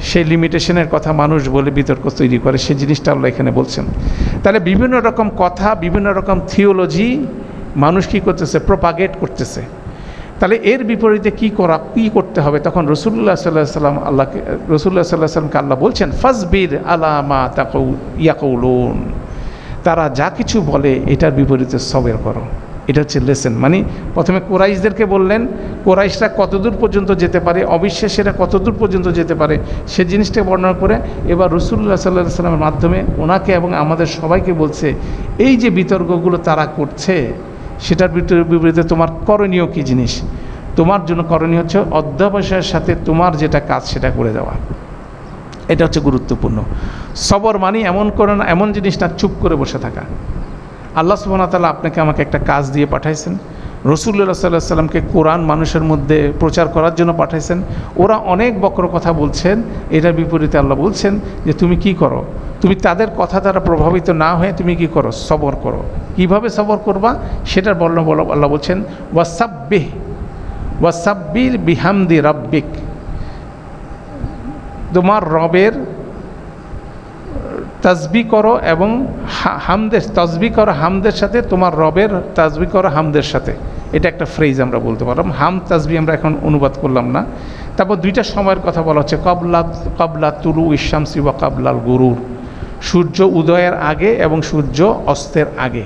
সেই লিমিটেশনের কথা মানুষ বলে বিতর্ক তৈরি করে, সেই জিনিসটা আল্লাহ এখানে বলছেন। তাহলে বিভিন্ন রকম কথা, বিভিন্ন রকম থিওলজি মানুষ কী করতেছে, প্রপাগেট করতেছে। তাহলে এর বিপরীতে কী করতে হবে? তখন রাসূলুল্লাহ সাল্লাল্লাহু আলাইহি ওয়াসাল্লাম রাসূলুল্লাহ সাল্লাল্লাহু আলাইহি ওয়াসাল্লামকে আল্লাহ বলছেন, ফাসবির আলা মা ইয়াকুলুন, তারা যা কিছু বলে এটার বিপরীতে সবর করো। এটা হচ্ছে লেসেন। মানে প্রথমে কুরাইশদেরকে বললেন, কুরাইশরা কতদূর পর্যন্ত যেতে পারে, অবিশ্বাসীরা কতদূর পর্যন্ত যেতে পারে, সে জিনিসটা বর্ণনা করে এবার রাসূলুল্লাহ সাল্লাল্লাহু আলাইহি ওয়াসাল্লামের মাধ্যমে ওনাকে এবং আমাদের সবাইকে বলছে, এই যে বিতর্কগুলো তারা করছে, সেটার বিপরীতে তোমার করণীয় কী জিনিস? তোমার জন্য করণীয় হচ্ছে অধ্যবসায়ের সাথে তোমার যেটা কাজ সেটা করে দেওয়া। এটা হচ্ছে গুরুত্বপূর্ণ। সবর মানে এমন জিনিস না চুপ করে বসে থাকা। আল্লাহ সুবহানাহু ওয়া তাআলা আপনাকে আমাকে একটা কাজ দিয়ে পাঠাইছেন, রাসূলুল্লাহ সাল্লাল্লাহু আলাইহি ওয়াসাল্লামকে কোরআন মানুষের মধ্যে প্রচার করার জন্য পাঠাইছেন। ওরা অনেক বক্র কথা বলছেন, এটার বিপরীতে আল্লাহ বলছেন যে তুমি কি করো, তুমি তাদের কথা দ্বারা প্রভাবিত না হয়ে তুমি কি করো, সবর করো। কিভাবে সবর করবা সেটার বর্ণনা আল্লাহ বলছেন, ওয়াসাব্বির বিহামদি রাব্বিক, তোমার রবের তাসবিহ করো এবং তাসবিহ করো হামদের সাথে, তোমার রবের তাসবিহ করো হামদের সাথে। এটা একটা ফ্রেজ আমরা বলতে পারলাম। হাম তাসবিহ আমরা এখন অনুবাদ করলাম না। তারপর 2টা সময়ের কথা বলা হচ্ছে, কবলা তুলু ইশামসি ওয়া কাবলাল গুরুর, সূর্য উদয়ের আগে এবং সূর্য অস্তের আগে।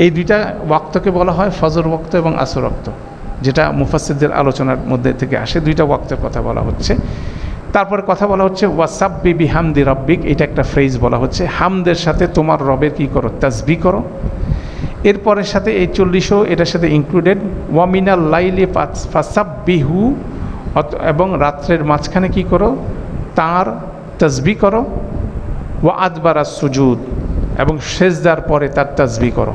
এই 2টা ওয়াক্তকে বলা হয় ফজর ওয়াক্ত এবং আসর ওয়াক্ত, যেটা মুফাসসিরদের আলোচনার মধ্যে থেকে আসে। 2টা ওয়াক্তের কথা বলা হচ্ছে। তারপরে কথা বলা হচ্ছে ওয়াসাব্বি বিহামদি রাব্বিক, এটা একটা ফ্রেজ বলা হচ্ছে, হামদের সাথে তোমার রবের কি করো, তাসবিহ করো। এরপরের সাথে এই 40ও এটার সাথে ইনক্লুডেড, ওয়ামিনাল লাইলি ফাসাব্বিহু, এবং রাত্রের মাঝখানে কি করো, তার তাসবিহ করো। ওয়া আদবারাস সুজুদ, এবং সেজদার পরে তার তাসবিহ করো।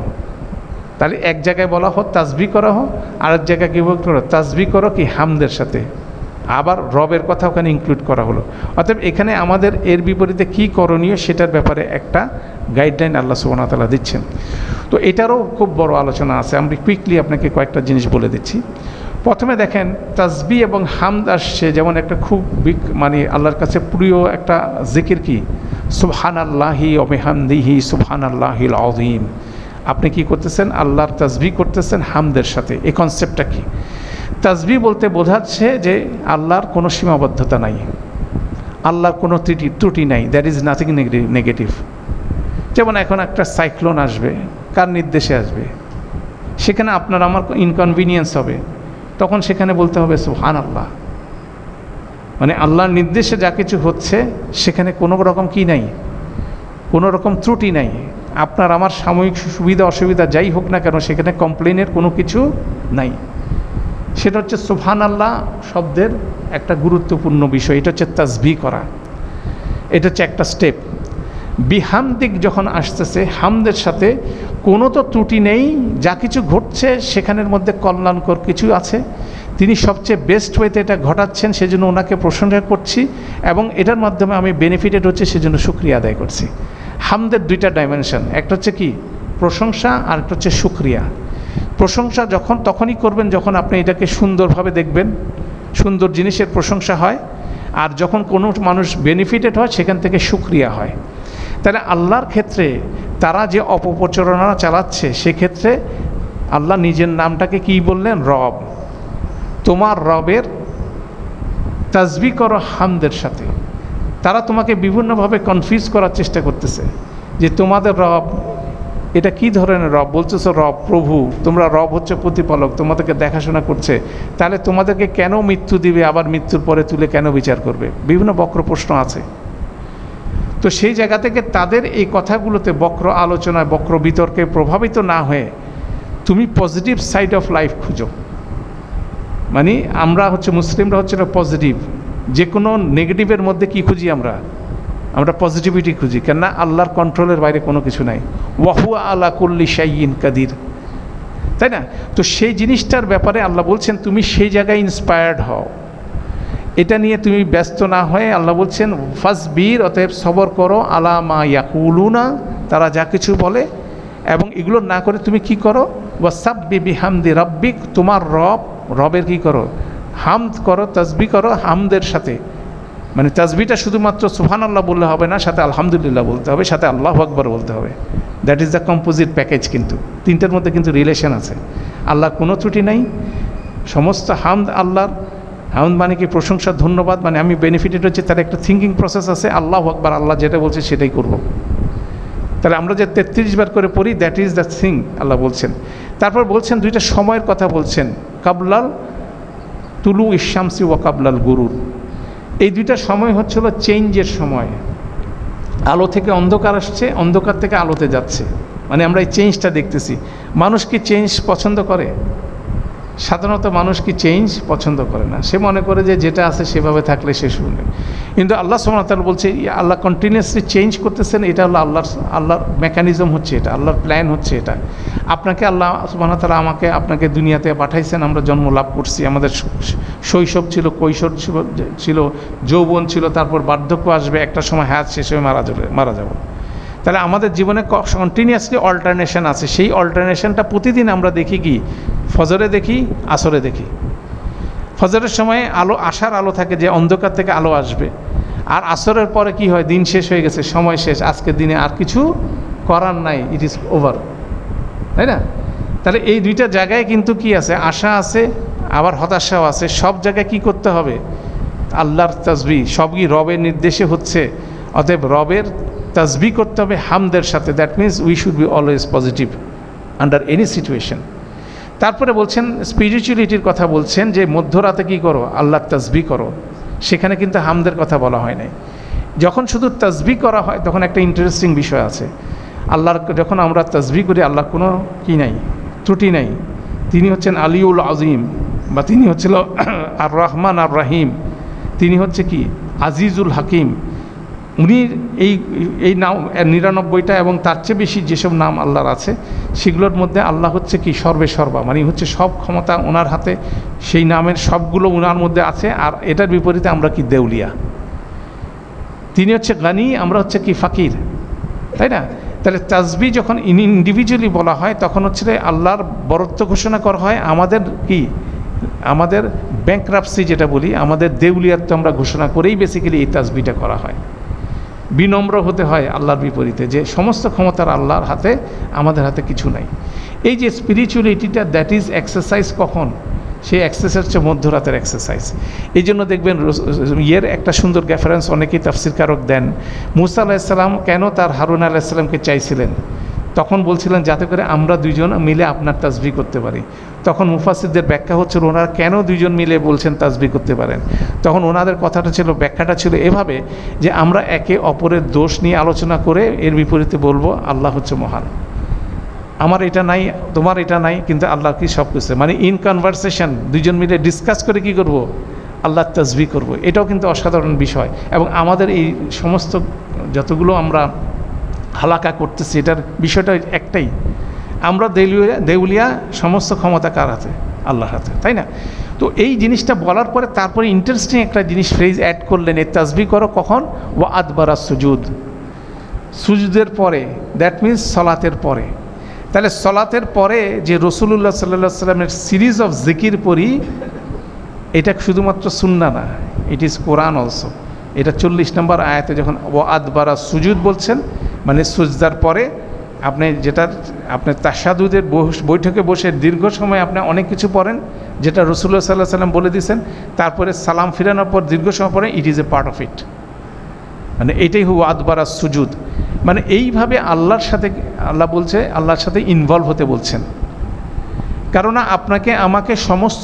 তাহলে এক জায়গায় বলা হোক তাসবিহ করা হোক, আরেক জায়গায় কী করো, তাসবিহ করো কি হামদের সাথে, আবার রবের কথা ওখানে ইনক্লুড করা হলো। অতএব এখানে আমাদের এর বিপরীতে কী করণীয় সেটার ব্যাপারে একটা গাইডলাইন আল্লাহ সুবহানাহু ওয়া তাআলা দিচ্ছেন। তো এটারও খুব বড় আলোচনা আছে, আমি কুইকলি আপনাকে কয়েকটা জিনিস বলে দিচ্ছি। প্রথমে দেখেন তাসবিহ এবং হামদ আসছে, যেমন একটা খুব মানে আল্লাহর কাছে প্রিয় একটা জিকির কি, সুবহানাল্লাহি ওয়া বিহামদিহি সুবহানাল্লাহিল আযীম। আপনি কি করতেছেন? আল্লাহর তাসবিহ করতেছেন হামদের সাথে। এই কনসেপ্টটা কি? তাসবিহ বলতে বোঝাচ্ছে যে আল্লাহর কোনো সীমাবদ্ধতা নাই, আল্লাহর কোনো ত্রুটি নাই, দ্যাট ইজ নাথিং নেগেটিভ। যেমন এখন একটা সাইক্লোন আসবে, কার নির্দেশে আসবে? সেখানে আপনার আমার ইনকনভিনিয়েন্স হবে, তখন সেখানে বলতে হবে সুবহানাল্লাহ। মানে আল্লাহর নির্দেশে যা কিছু হচ্ছে সেখানে কোনো রকম কি নাই, কোনো রকম ত্রুটি নাই। আপনার আমার সাময়িক সুবিধা অসুবিধা যাই হোক না কেন, সেখানে কমপ্লেনের কোনো কিছু নাই। সেটা হচ্ছে সুবহানাল্লাহ শব্দের একটা গুরুত্বপূর্ণ বিষয়। এটা হচ্ছে তাসবিহ করা, এটা হচ্ছে একটা স্টেপ। বিহামদিক যখন আসতেছে, হামদের সাথে কোনো তো ত্রুটি নেই, যা কিছু ঘটছে সেখানের মধ্যে কল্যাণকর কিছু আছে, তিনি সবচেয়ে বেস্ট ওয়েতে এটা ঘটাচ্ছেন, সেজন্য ওনাকে প্রশংসা করছি এবং এটার মাধ্যমে আমি বেনিফিটেড হচ্ছে, সেজন্য শুকরিয়া আদায় করছি। হামদের দুইটা ডাইমেনশন, একটা হচ্ছে কি প্রশংসা, আর একটা হচ্ছে শুকরিয়া। প্রশংসা তখনই করবেন যখন আপনি এটাকে সুন্দরভাবে দেখবেন, সুন্দর জিনিসের প্রশংসা হয়, আর যখন কোনো মানুষ বেনিফিটেড হয় সেখান থেকে শুকরিয়া হয়। তাহলে আল্লাহর ক্ষেত্রে তারা যে অপপ্রচারণা চালাচ্ছে, সেক্ষেত্রে আল্লাহ নিজের নামটাকে কি বললেন? রব। তোমার রবের তাসবিহ করো হামদের সাথে। তারা তোমাকে বিভিন্নভাবে কনফিউজ করার চেষ্টা করতেছে যে তোমাদের রব এটা কি ধরনের রব? বলতেছো রব প্রভু, তোমরা রব হচ্ছে প্রতিপালক, তোমাদেরকে দেখাশোনা করছে, তাহলে তোমাদেরকে কেন মৃত্যু দিবে, আবার মৃত্যুর পরে তুলে কেন বিচার করবে? বিভিন্ন বক্র প্রশ্ন আছে। তো সেই জায়গা থেকে তাদের এই কথাগুলোতে বক্র আলোচনায়, বক্র বিতর্কে প্রভাবিত না হয়ে তুমি পজিটিভ সাইড অফ লাইফ খুঁজো। মানে আমরা হচ্ছে মুসলিমরা হচ্ছে পজিটিভ, যে কোনো নেগেটিভের মধ্যে কি খুঁজি? আমরা পজিটিভিটি খুঁজি। কেননা আল্লাহর কন্ট্রোলের বাইরে কোনো কিছু নাই। ওয়াহুয়া আলা কুল্লি শাইইন কাদির, তাই না? তো সেই জিনিসটার ব্যাপারে আল্লাহ বলছেন তুমি সেই জায়গায় ইন্সপায়ার্ড হও, এটা নিয়ে তুমি ব্যস্ত না হয়ে আল্লাহ বলছেন ফাসবির, অতএব সবর করো, আলা মা ইয়াকুলুনা, তারা যা কিছু বলে, এবং এগুলো না করে তুমি কি করো? ওয়াসাব্বি বিহামদি রাব্বিক, তোমার রবের কি করো? হামদ করো, তাসবিহ করো হামদের সাথে। মানে তাসবিহটা শুধুমাত্র সুবহানাল্লাহ বললে হবে না, সাথে আলহামদুলিল্লাহ বলতে হবে, সাথে আল্লাহু আকবার বলতে হবে। That is the composite package. কিন্তু তিনটার মধ্যে কিন্তু রিলেশন আছে। আল্লাহর কোনো ত্রুটি নাই, সমস্ত হামদ আল্লাহর। হামদ মানে কি? প্রশংসা, ধন্যবাদ। মানে আমি বেনিফিটেড হচ্ছে, তার একটা থিঙ্কিং প্রসেস আছে। আল্লাহু আকবার, আল্লাহ যেটা বলছে সেটাই করব। তাহলে আমরা যে 33 বার করে পড়ি, দ্যাট ইজ দ্য থিং আল্লাহ বলছেন। তারপর বলছেন দুইটা সময়ের কথা বলছেন, কাবলাল তুলু ইশামসি ওয়া কাবলাল গুরুর। এই দুইটা সময় হচ্ছিল চেঞ্জের সময়। আলো থেকে অন্ধকার আসছে, অন্ধকার থেকে আলোতে যাচ্ছে, মানে আমরা এই চেঞ্জটা দেখতেছি। মানুষ কি চেঞ্জ পছন্দ করে? সাধারণত মানুষ কি চেঞ্জ পছন্দ করে না, সে মনে করে যে যেটা আছে সেভাবে থাকলে সে শুনবে। কিন্তু আল্লাহ সুবহানাহু ওয়া তাআলা বলছে আল্লাহ কন্টিনিউয়াসলি চেঞ্জ করতেছেন, এটা হলো আল্লাহর মেকানিজম হচ্ছে এটা, আল্লাহর প্ল্যান হচ্ছে এটা। আপনাকে আল্লাহ সুবহানাহু ওয়া তাআলা আপনাকে দুনিয়াতে পাঠাইছেন, আমরা জন্ম লাভ করছি, আমাদের শৈশব ছিল, কৈশোর ছিল, যৌবন ছিল, তারপর বার্ধক্য আসবে, একটা সময় হায়াত শেষ হয়ে মারা যাব। তাহলে আমাদের জীবনে কন্টিনিউয়াসলি অল্টারনেশন আছে। সেই অল্টারনেশনটা প্রতিদিন আমরা দেখি কি? ফজরে দেখি, আসরে দেখি। ফজরের সময় আলো, আসার আলো থাকে, যে অন্ধকার থেকে আলো আসবে। আর আসরের পরে কি হয়? দিন শেষ হয়ে গেছে, সময় শেষ, আজকের দিনে আর কিছু করার নাই, ইট ইজ ওভার, তাই না? তাহলে এই দুইটা জায়গায় কিন্তু কি আছে? আশা আছে, আবার হতাশাও আছে। সব জায়গায় কি করতে হবে? আল্লাহর তাসবিহ, সবই রবের নির্দেশে হচ্ছে। অতএব রবের তাসবিহ করতে হবে হামদের সাথে। That means we should be always positive under any situation. তারপরে বলছেন স্পিরিচুয়ালিটির কথা বলছেন, যে মধ্যরাতে কি করো? আল্লাহর তাসবিহ করো। সেখানে কিন্তু হামদের কথা বলা হয় নাই। যখন শুধু তাসবিহ করা হয় তখন একটা ইন্টারেস্টিং বিষয় আছে। আল্লাহর যখন আমরা তাসবিহ করি, আল্লাহর কোনো কি নাই, ত্রুটি নাই। তিনি হচ্ছেন আলিউল আজিম, বা তিনি হচ্ছিল আর রহমান আর রাহিম, তিনি হচ্ছে কি? আজিজুল হাকিম। উনি এই নাম 99টা এবং তার চেয়ে বেশি যেসব নাম আল্লাহর আছে, সেগুলোর মধ্যে আল্লাহ হচ্ছে কি? সর্বেসর্বা, মানে হচ্ছে সব ক্ষমতা ওনার হাতে, সেই নামের সবগুলো ওনার মধ্যে আছে। আর এটার বিপরীতে আমরা কি? দেউলিয়া। তিনি হচ্ছে গানি, আমরা হচ্ছে কি? ফাকির, তাই না? তাহলে তাসবিহ যখন ইন্ডিভিজুয়ালি বলা হয়, তখন হচ্ছে আল্লাহর বরত্ব ঘোষণা করা হয়। আমাদের কি? আমাদের ব্যাংকরাপসি যেটা বলি, আমাদের দেউলিয়াত্ব আমরা ঘোষণা করেই বেসিক্যালি এই তাসবিহটা করা হয়। বিনম্র হতে হয় আল্লাহর বিপরীতে, যে সমস্ত ক্ষমতার আল্লাহর হাতে, আমাদের হাতে কিছু নাই। এই যে স্পিরিচুয়ালিটিটা, দ্যাট ইজ এক্সারসাইজ কখন? সেই এক্সারসাইজ হচ্ছে মধ্যরাতের এক্সারসাইজ। এই জন্য দেখবেন একটা সুন্দর রেফারেন্স অনেকেই তাফসীরকারক দেন। মুসা আলাইহিসসালাম কেন তার হারুন আলাইহিসসালামকে চাইছিলেন? তখন বলছিলেন যাতে করে আমরা দুইজন মিলে আপনার তাসবিহ করতে পারি। তখন মুফাসসিরদের ব্যাখ্যা হচ্ছে ওনারা কেন দুইজন মিলে বলছেন তাসবিহ করতে পারেন, তখন ওনাদের কথাটা ছিল, ব্যাখ্যাটা ছিল এভাবে যে আমরা একে অপরের দোষ নিয়ে আলোচনা করে এর বিপরীতে বলবো আল্লাহ হচ্ছে মহান, আমার এটা নাই, তোমার এটা নাই, কিন্তু আল্লাহ কি সব কিছু, মানে ইন কনভারসেশন দুইজন মিলে ডিসকাস করে কি করব? আল্লাহর তাসবিহ করব। এটাও কিন্তু অসাধারণ বিষয়। এবং আমাদের এই সমস্ত যতগুলো আমরা হালাকা করতেছি, এটার বিষয়টা একটাই, আমরা দেউলিয়া, সমস্ত ক্ষমতা কার হাতে? আল্লাহর হাতে, তাই না? তো এই জিনিসটা বলার পরে তারপরে ইন্টারেস্টিং একটা জিনিস ফ্রেজ অ্যাড করলেন, এই তাসবিহ করো কখন? ওয়া আদবারা সুজুদ, সুজুদের পরে, দ্যাট মিনস সলাতের পরে। তাহলে সলাতের পরে যে রাসূলুল্লাহ সাল্লাল্লাহু আলাইহি সাল্লামের সিরিজ অফ জিকির পড়ি, এটা শুধুমাত্র সুন্নাহ না, ইট ইজ কোরআন অলসো। এটা 40 নম্বর আয়াতে যখন ওয়া আদবারা সুজুদ বলছেন, মানে সুজদার পরে আপনি তাশাহুদের বৈঠকে বসে দীর্ঘ সময় আপনি অনেক কিছু পড়েন, যেটা রাসূলুল্লাহ সাল্লাল্লাহু আলাইহি সাল্লাম বলে দিয়েছেন, তারপরে সালাম ফিরানোর পর দীর্ঘ সময় পরে, it is a part of it. মানে এটাই ওয়া আদবারা সুজুদ, মানে এইভাবে আল্লাহর সাথে, আল্লাহ বলছে আল্লাহর সাথে ইনভলভ হতে বলছেন। কেননা আপনাকে আমাকে সমস্ত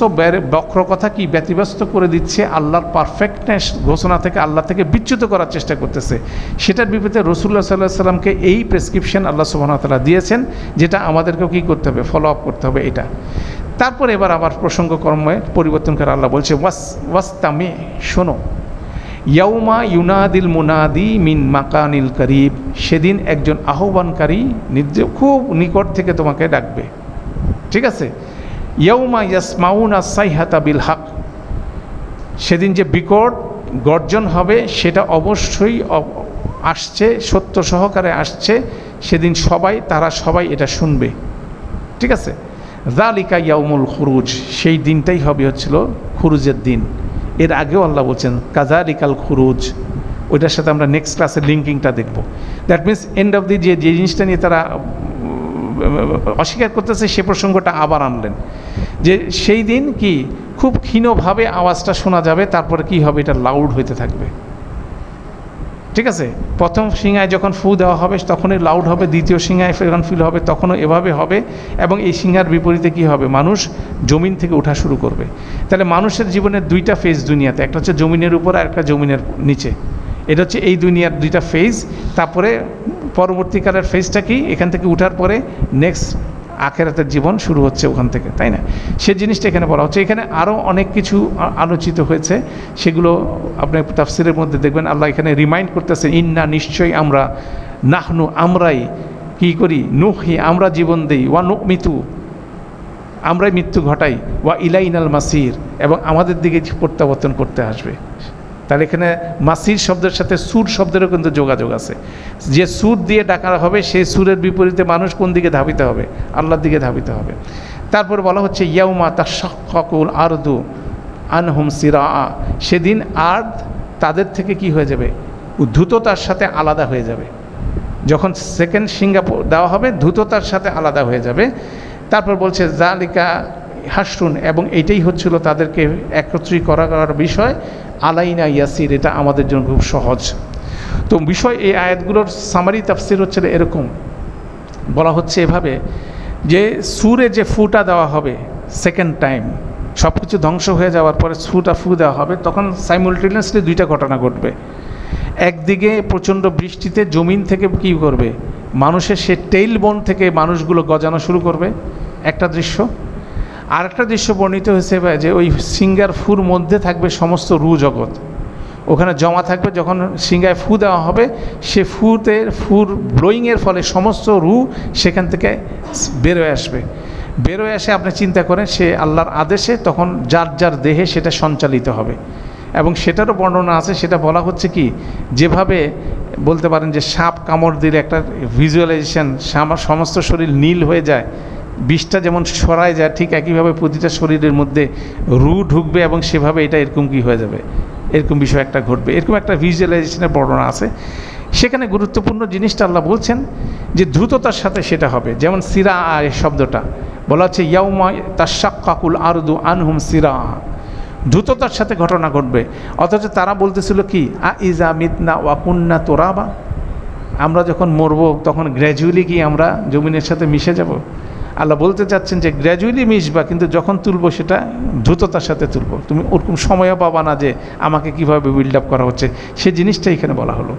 বক্র কথা কি ব্যতিব্যস্ত করে দিচ্ছে, আল্লাহর পারফেক্টনেস ঘোষণা থেকে, আল্লাহ থেকে বিচ্যুত করার চেষ্টা করতেছে। সেটার বিপরীতে রাসূলুল্লাহ সাল্লাল্লাহু আলাইহি সাল্লামকে এই প্রেসক্রিপশন আল্লাহ সুবহানাহু ওয়া তাআলা দিয়েছেন, যেটা আমাদেরকেও কী করতে হবে? ফলো আপ করতে হবে এটা। তারপর এবার আবার প্রসঙ্গক্রমে পরিবর্তন করে আল্লাহ বলছে ওয়াস্তামি, শোনো, ইয়াউমা ইউনাদিল মুনাদি মিন মাকানিল করিব, সেদিন একজন আহ্বানকারী খুব নিকট থেকে তোমাকে ডাকবে। ঠিক আছে? ইয়াউমা ইয়াসমাউনা সাইহাতা বিল হক, সেদিন যে বিকট গর্জন হবে সেটা অবশ্যই আসছে, সত্য সহকারে আসছে। সেদিন তারা সবাই এটা শুনবে। ঠিক আছে? যালিকা ইয়াউমুল খুরুজ, সেই দিনটাই হবে হচ্ছিল খুরুজের দিন। এর আগেও আল্লাহ বলছেন কাযালিকাল খুরুজ, ওইটার সাথে আমরা নেক্সট ক্লাসের লিঙ্কিংটা দেখব। That means end of the যে জিনিসটা নিয়ে তারা অস্বীকার করতেছে, সে প্রসঙ্গটা আবার আনলেন, যে সেই দিন কি খুব ক্ষীণভাবে আওয়াজটা শোনা যাবে, তারপরে কি হবে? এটা লাউড হইতে থাকবে। ঠিক আছে? প্রথম সিংহায় যখন ফু দেওয়া হবে তখনই লাউড হবে, দ্বিতীয় সিংহায় যখন ফিল হবে তখনও এভাবে হবে, এবং এই সিংহার বিপরীতে কি হবে? মানুষ জমিন থেকে ওঠা শুরু করবে। তাহলে মানুষের জীবনের দুইটা ফেজ দুনিয়াতে, একটা হচ্ছে জমিনের উপর আর একটা জমিনের নিচে। এটা হচ্ছে এই দুনিয়ার দুইটা ফেজ। তারপরে পরবর্তীকালের ফেজটা কি? এখান থেকে উঠার পরে নেক্সট আখেরাতের জীবন শুরু হচ্ছে ওখান থেকে, তাই না? সে জিনিসটা এখানে বলা হচ্ছে। এখানে আরও অনেক কিছু আলোচিত হয়েছে, সেগুলো আপনি তাফসিরের মধ্যে দেখবেন। আল্লাহ এখানে রিমাইন্ড করতেছেন, ইন্না, নিশ্চয়ই আমরা, নাহনু, আমরাই কি করি, নুহি, আমরা জীবন দেই, ওয়া নুমিতু, আমরাই মৃত্যু ঘটাই, ওয়া ইলাইনাল মাসির, এবং আমাদের দিকে প্রত্যাবর্তন করতে আসবে। তাহলে এখানে মাসির শব্দের সাথে সুর শব্দেরও কিন্তু যোগাযোগ আছে। যে সুর দিয়ে ডাকা হবে, সেই সুরের বিপরীতে মানুষ কোন দিকে ধাবিত হবে? আল্লাহর দিকে ধাবিত হবে। তারপর বলা হচ্ছে ইয়াউমা তাশাক্কাকুল আরদু আনহুম সিরা, সেদিন আর্দ তাদের থেকে কি হয়ে যাবে? দ্রুততার সাথে আলাদা হয়ে যাবে। যখন সেকেন্ড সিংহা দেওয়া হবে, দ্রুততার সাথে আলাদা হয়ে যাবে। তারপর বলছে যালিকা হাসরুন, এবং এইটাই হচ্ছিল তাদেরকে একত্রিত করার বিষয়, আলাইনা ইয়াসির, এটা আমাদের জন্য খুব সহজ। তো বিষয়, এই আয়াতগুলোর সামারি তাফসির হচ্ছে এরকম, বলা হচ্ছে এভাবে যে সুরে যে ফুটা দেওয়া হবে সেকেন্ড টাইম, সব কিছু ধ্বংস হয়ে যাওয়ার পরে ফু দেওয়া হবে, তখন সাইমultaneously দুইটা ঘটনা ঘটবে। একদিকে প্রচণ্ড বৃষ্টিতে জমিন থেকে কী করবে? মানুষের সে টেইল বোন থেকে মানুষগুলো গজানো শুরু করবে, একটা দৃশ্য। আর একটা দৃশ্য বর্ণিত হয়েছে যে ওই সিংহার ফুর মধ্যে থাকবে সমস্ত রু জগৎ, ওখানে জমা থাকবে। যখন সিংহায় ফু দেওয়া হবে, সে ফুর ব্লোয়িংয়ের ফলে সমস্ত রু সেখান থেকে বেরোয় আসবে। বেরোয় আসে, আপনি চিন্তা করেন, সে আল্লাহর আদেশে তখন যার যার দেহে সেটা সঞ্চালিত হবে। এবং সেটারও বর্ণনা আছে, সেটা বলা হচ্ছে কি, যেভাবে বলতে পারেন যে সাপ কামড় দিলে একটা ভিজুয়ালাইজেশন, সমস্ত শরীর নীল হয়ে যায়, বিষটা যেমন সরায় যায়, ঠিক একইভাবে প্রতিটা শরীরের মধ্যে রু ঢুকবে, এবং সেভাবে এটা এরকম কি হয়ে যাবে, এরকম বিষয় একটা ঘটবে, এরকম একটা ভিজুয়ালাইজেশনের বর্ণনা আছে। সেখানে গুরুত্বপূর্ণ জিনিসটা আল্লাহ বলছেন যে দ্রুততার সাথে সেটা হবে। যেমন সিরা এই শব্দটা বলা হচ্ছে ইয়াউমা তাশাক্কাকুল আরদু আনহুম সিরা, দ্রুততার সাথে ঘটনা ঘটবে। অথচ তারা বলতেছিল কি আইজা মিতনা ওয়া কুন্না তুরাবা, আমরা যখন মরব তখন গ্র্যাজুয়ালি কি আমরা জমিনের সাথে মিশে যাব? আল্লাহ বলতে চাচ্ছেন যে গ্র্যাজুয়ালি মিশবা, কিন্তু যখন তুলব সেটা দ্রুততার সাথে তুলব। তুমি ওরকম সময়ও পাবা না যে আমাকে কীভাবে বিল্ড আপ করা হচ্ছে, সে জিনিসটা এখানে বলা হলো।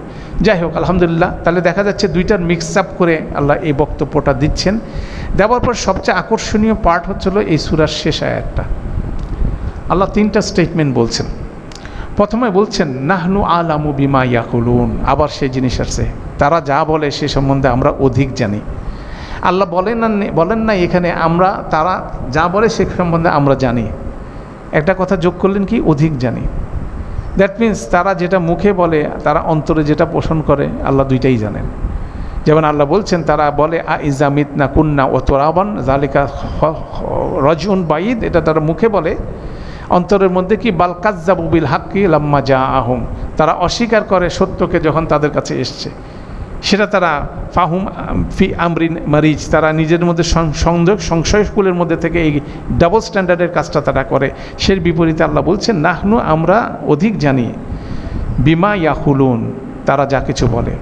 যাই হোক, আলহামদুলিল্লাহ, তাহলে দেখা যাচ্ছে দুইটার মিক্স আপ করে আল্লাহ এই বক্তব্যটা দিচ্ছেন। দেওয়ার পর সবচেয়ে আকর্ষণীয় পার্ট হচ্ছিল এই সূরার শেষ আয়াতটা। আল্লাহ তিনটা স্টেটমেন্ট বলছেন। প্রথমে বলছেন নাহনু আলামু বিমা ইয়াকুলুন, আবার সেই জিনিস আসছে, তারা যা বলে সে সম্বন্ধে আমরা অধিক জানি। আল্লাহ বলেন না এখানে আমরা তারা যা বলে সে সম্বন্ধে আমরা জানি, একটা কথা যোগ করলেন কি অধিক জানি। দ্যাট মিন্স তারা যেটা মুখে বলে, তারা অন্তরে যেটা পোষণ করে, আল্লাহ দুইটাই জানেন। যেমন আল্লাহ বলছেন তারা বলে আইজা মিতনা কুন্না ও তোরাবান জালিকা রজউন বাইদ, এটা তারা মুখে বলে, অন্তরের মধ্যে কি বাল কাজ্জাবু বিল হাক্কি লাম্মা জা আহুম, তারা অস্বীকার করে সত্যকে যখন তাদের কাছে এসছে। সেটা তারা ফাহুম ফি আমরিন মারিজ, তারা নিজের মধ্যে সংশয়কুলের মধ্যে থেকে এই ডাবল স্ট্যান্ডার্ডের কাজটা তারা করে। সের বিপরীতে আল্লাহ বলছেন নাহনু আমরা অধিক জানি বিমা ইয়াকুলুন, তারা যা কিছু বলে।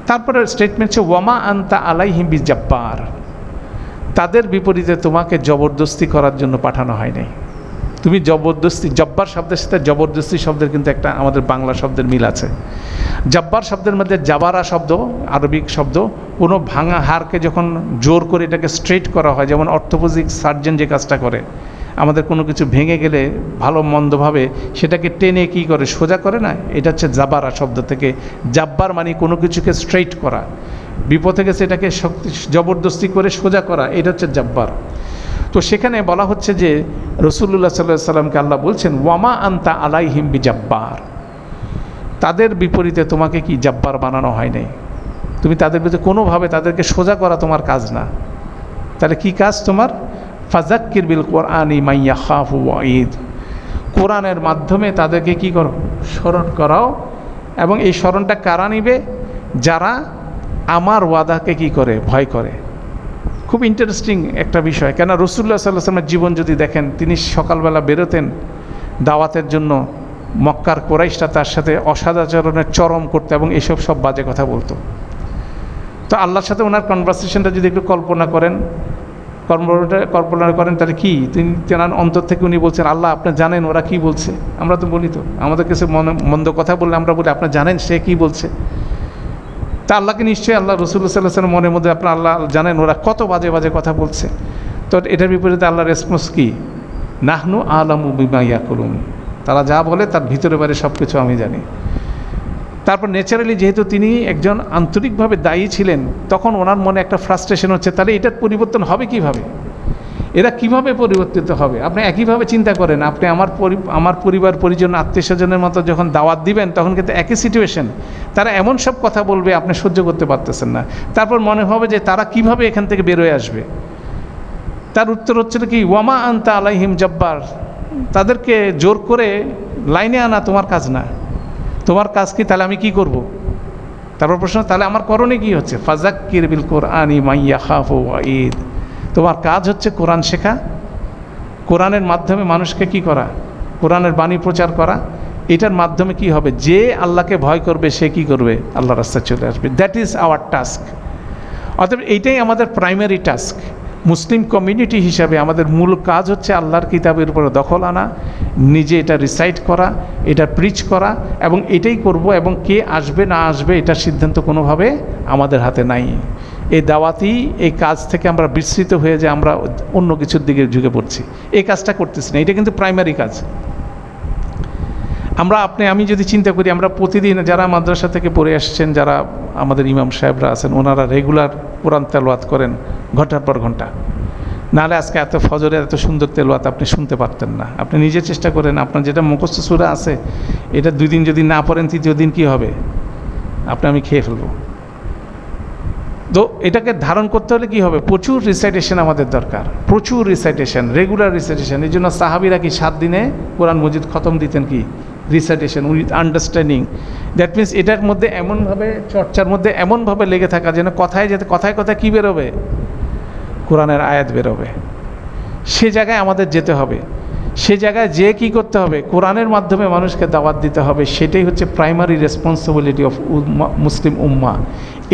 তারপরে স্টেটমেন্ট হচ্ছে ওয়ামা আনতা আলাইহিম বিজাব্বার, তাদের বিপরীতে তোমাকে জবরদস্তি করার জন্য পাঠানো হয় নাই। তুমি জবরদস্তি, জব্বার শব্দের সাথে জবরদস্তি শব্দের কিন্তু একটা আমাদের বাংলা শব্দের মিল আছে। জব্বার শব্দের মধ্যে জাবারা শব্দ, আরবিক শব্দ, কোনো ভাঙা হাড়কে যখন জোর করে এটাকে স্ট্রেট করা হয়, যেমন অর্থোপেডিক সার্জন যে কাজটা করে, আমাদের কোনো কিছু ভেঙে গেলে ভালো মন্দভাবে সেটাকে টেনে কী করে সোজা করে না, এটা হচ্ছে জাবারা শব্দ থেকে। জাব্বার মানে কোনো কিছুকে স্ট্রেট করা, বিপথে গেছে এটাকে শক্তি জবরদস্তি করে সোজা করা, এটা হচ্ছে জাব্বার। তো সেখানে বলা হচ্ছে যে রাসূলুল্লাহ সাল্লাল্লাহু আলাইহি সাল্লামকে আল্লাহ বলছেন ওয়ামা আনতা আলাইহিম বিজাব্বার, তাদের বিপরীতে তোমাকে কি জাব্বার বানানো হয় নাই। তুমি তাদের বিরুদ্ধে কোনোভাবে তাদেরকে সোজা করা তোমার কাজ না। তাহলে কি কাজ তোমার? ফাযাক্কির বিল কোরআনি মান ইয়াখাফু ওয়াঈদ, কোরআনের মাধ্যমে তাদেরকে কি করো? স্মরণ করাও। এবং এই স্মরণটা কারা নিবে? যারা আমার ওয়াদাকে কি করে? ভয় করে। খুব ইন্টারেস্টিং একটা বিষয়, কেন রাসূলুল্লাহ সাল্লাল্লাহু আলাইহি ওয়াসাল্লামের জীবন যদি দেখেন, তিনি সকালবেলা বেরোতেন দাওয়াতের জন্য, মক্কার কুরাইশরা তার সাথে অসদাচরণের চরম করতো এবং এসব সব বাজে কথা বলতো। তো আল্লাহর সাথে ওনার কনভারসেশনটা যদি একটু কল্পনা করেন তাহলে কি তেনার অন্তর থেকে উনি বলছেন আল্লাহ আপনি জানেন ওরা কি বলছে। আমরা তো বলি তো, আমাদের কাছে মন্দ কথা বললে আমরা বলি আপনি জানেন সে কি বলছে। তা আল্লাহকে নিশ্চয়ই আল্লাহ রাসূলুল্লাহ সাল্লাল্লাহু আলাইহি ওয়াসাল্লামের মনের মধ্যে আপনার আল্লাহ জানেন ওরা কত বাজে বাজে কথা বলছে। তো এটার বিপরীতে আল্লাহর রেসপন্স কি? নাহনু আলামু বিমা ইয়াকুলুন, তারা যা বলে তার ভিতরে বাইরে সব কিছু আমি জানি। তারপর ন্যাচারালি যেহেতু তিনি একজন আন্তরিকভাবে দায়ী ছিলেন, তখন ওনার মনে একটা ফ্রাস্ট্রেশন হচ্ছে, তাহলে এটার পরিবর্তন হবে কিভাবে? এরা কিভাবে পরিবর্তিত হবে? আপনি একইভাবে চিন্তা করেন, আপনি আমার পরিবার পরিজন আত্মীয় স্বজনের মতো যখন দাওয়াত দিবেন, তখন কিন্তু একই সিচুয়েশন, তারা এমন সব কথা বলবে আপনি সহ্য করতে পারতেছেন না। তারপর মনে হবে যে তারা কিভাবে এখান থেকে বেরোয় আসবে। তার উত্তর হচ্ছিল কি ওয়ামা আনতা আলাইহিম জাব্বার, তাদেরকে জোর করে লাইনে আনা তোমার কাজ না। তোমার কাজ কি? তাহলে আমি কি করব? তারপর প্রশ্ন, তাহলে আমার করণীয় কী হচ্ছে? ফাযাক্কির বিল কোরআনি মান ইয়াখাফু ওয়াঈদ, তোমার কাজ হচ্ছে কোরআন শেখা, কোরআনের মাধ্যমে মানুষকে কি করা? কোরআনের বাণী প্রচার করা। এটার মাধ্যমে কি হবে? যে আল্লাহকে ভয় করবে সে কি করবে? আল্লাহর রাস্তায় চলে আসবে। That is our task. অতএব এইটাই আমাদের প্রাইমারি টাস্ক। মুসলিম কমিউনিটি হিসাবে আমাদের মূল কাজ হচ্ছে আল্লাহর কিতাবের উপরে দখল আনা, নিজে এটা রিসাইট করা, এটা প্রিচ করা, এবং এটাই করব। এবং কে আসবে না আসবে এটার সিদ্ধান্ত কোনোভাবে আমাদের হাতে নাই। এই দাওয়াতি এই কাজ থেকে আমরা বিস্মৃত হয়ে যে আমরা অন্য কিছুর দিকে ঝুঁকে পড়ছি, এই কাজটা করতেছি না। এটা কিন্তু প্রাইমারি কাজ। আমি যদি চিন্তা করি, আমরা প্রতিদিন যারা মাদ্রাসা থেকে পড়ে আসছেন, যারা আমাদের ইমাম সাহেবরা আছেন, ওনারা রেগুলার কোরআন তেলাওয়াত করেন ঘন্টার পর ঘন্টা। নাহলে আজকে এত ফজরে এত সুন্দর তেলাওয়াত আপনি শুনতে পারতেন না। আপনি নিজে চেষ্টা করেন, আপনার যেটা মুখস্থ সূরা আছে এটা 2 দিন যদি না পড়েন, তৃতীয় দিন কি হবে? আমি খেয়ে ফেলবো। তো এটাকে ধারণ করতে হলে কি হবে? প্রচুর রিসাইটেশন আমাদের দরকার, প্রচুর রিসাইটেশন, রেগুলার রিসাইটেশন। এই জন্য সাহাবিরা কি 7 দিনে কোরআন মজিদ খতম দিতেন কি recitation with understanding. That means এটার মধ্যে এমনভাবে চর্চার মধ্যে এমনভাবে লেগে থাকা যেন কথায় যেতে কথায় কথায় কী বেরোবে, কোরআনের আয়াত বেরোবে। সে জায়গায় আমাদের যেতে হবে, সে জায়গায় যে কী করতে হবে, কোরআনের মাধ্যমে মানুষকে দাওয়াত দিতে হবে। সেটাই হচ্ছে প্রাইমারি রেসপন্সিবিলিটি অফ মুসলিম উম্মা।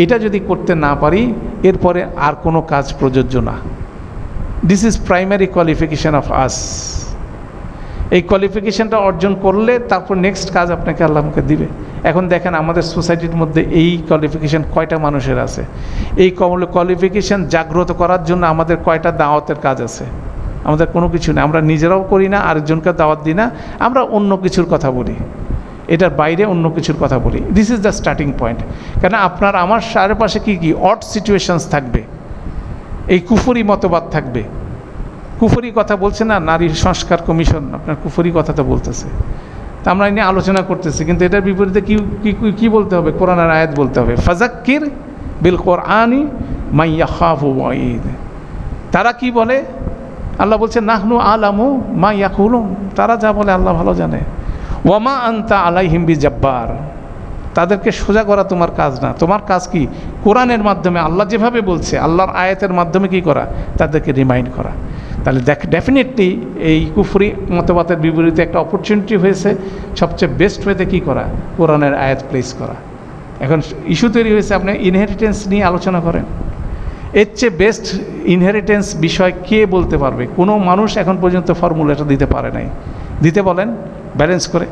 এটা যদি করতে না পারি এরপরে আর কোনো কাজ প্রযোজ্য না। This is primary qualification of us. এই কোয়ালিফিকেশানটা অর্জন করলে তারপর নেক্সট কাজ আপনাকে আল্লাহ আমাকে দিবে। এখন দেখেন আমাদের সোসাইটির মধ্যে এই কোয়ালিফিকেশান কয়টা মানুষের আছে? এই কোয়ালিফিকেশান জাগ্রত করার জন্য আমাদের কয়টা দাওয়াতের কাজ আছে? আমাদের কোনো কিছু নেই। আমরা নিজেরাও করি না, আরেকজনকে দাওয়াত দিই না, আমরা অন্য কিছুর কথা বলি, এটার বাইরে অন্য কিছুর কথা বলি। This is the starting point. কেন আপনার আমার চারপাশে কী কী অড সিচুয়েশনস থাকবে, এই কুফরি মতবাদ থাকবে। কুফরি কথা বলছে না নারী সংস্কার কমিশন, আপনার কুফরি কথা তো বলতেছে, তা আমরা নিয়ে আলোচনা করতেছি, কিন্তু এটার বিপরীতে কী বলতে হবে? কোরআনের আয়াত বলতে হবে, ফাজাক্কির বিল কোরআনি মান ইয়াখাফু ওয়াঈদ। তারা কি বলে? আল্লাহ বলছে নাহনু আলামু মা ইয়াকুলুন, তারা যা বলে আল্লাহ ভালো জানে। ওয়ামা আনতা আলাইহিম বিজাব্বার, তাদেরকে সোজা করা তোমার কাজ না, তোমার কাজ কি? কোরআনের মাধ্যমে আল্লাহ যেভাবে বলছে, আল্লাহর আয়াতের মাধ্যমে কি করা? তাদেরকে রিমাইন্ড করা। তাহলে ডেফিনেটলি এই কুফরি মতবাদের বিপরীতে একটা অপরচুনিটি হয়েছে সবচেয়ে বেস্ট ওয়েতে কী করা? কোরআনের আয়াত প্লেস করা। এখন ইস্যু তৈরি হয়েছে, আপনি ইনহেরিটেন্স নিয়ে আলোচনা করেন। এর চেয়ে বেস্ট ইনহেরিটেন্স বিষয় কে বলতে পারবে? কোনো মানুষ এখন পর্যন্ত ফর্মুলাটা দিতে পারে নাই। দিতে বলেন ব্যালেন্স করে,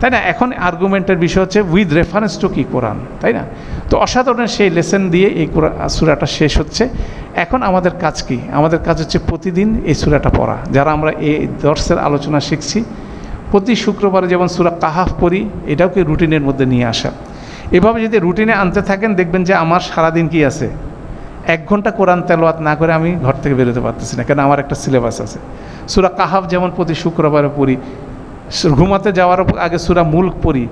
তাই না? এখন আর্গুমেন্টের বিষয় হচ্ছে উইথ রেফারেন্স টু কি কোরআন, তাই না? তো অসাধারণ সেই লেসন দিয়ে এই সূরাটা শেষ হচ্ছে। এখন আমাদের কাজ কি? আমাদের কাজ হচ্ছে প্রতিদিন এই সূরাটা পড়া। যারা আমরা এই দর্সের আলোচনা শিখছি, প্রতি শুক্রবারে যেমন সূরা কাহাফ পড়ি, এটাও কি রুটিনের মধ্যে নিয়ে আসা। এভাবে যদি রুটিনে আনতে থাকেন, দেখবেন যে আমার সারাদিন কি আছে, 1 ঘন্টা কোরআন তেলাওয়াত না করে আমি ঘর থেকে বেরোতে পারতেছি না, কেন আমার একটা সিলেবাস আছে। সূরা কাহাফ যেমন প্রতি শুক্রবারে পড়ি, ঘুমাতে যাওয়ার আগে সূরা মুলক পড়ি,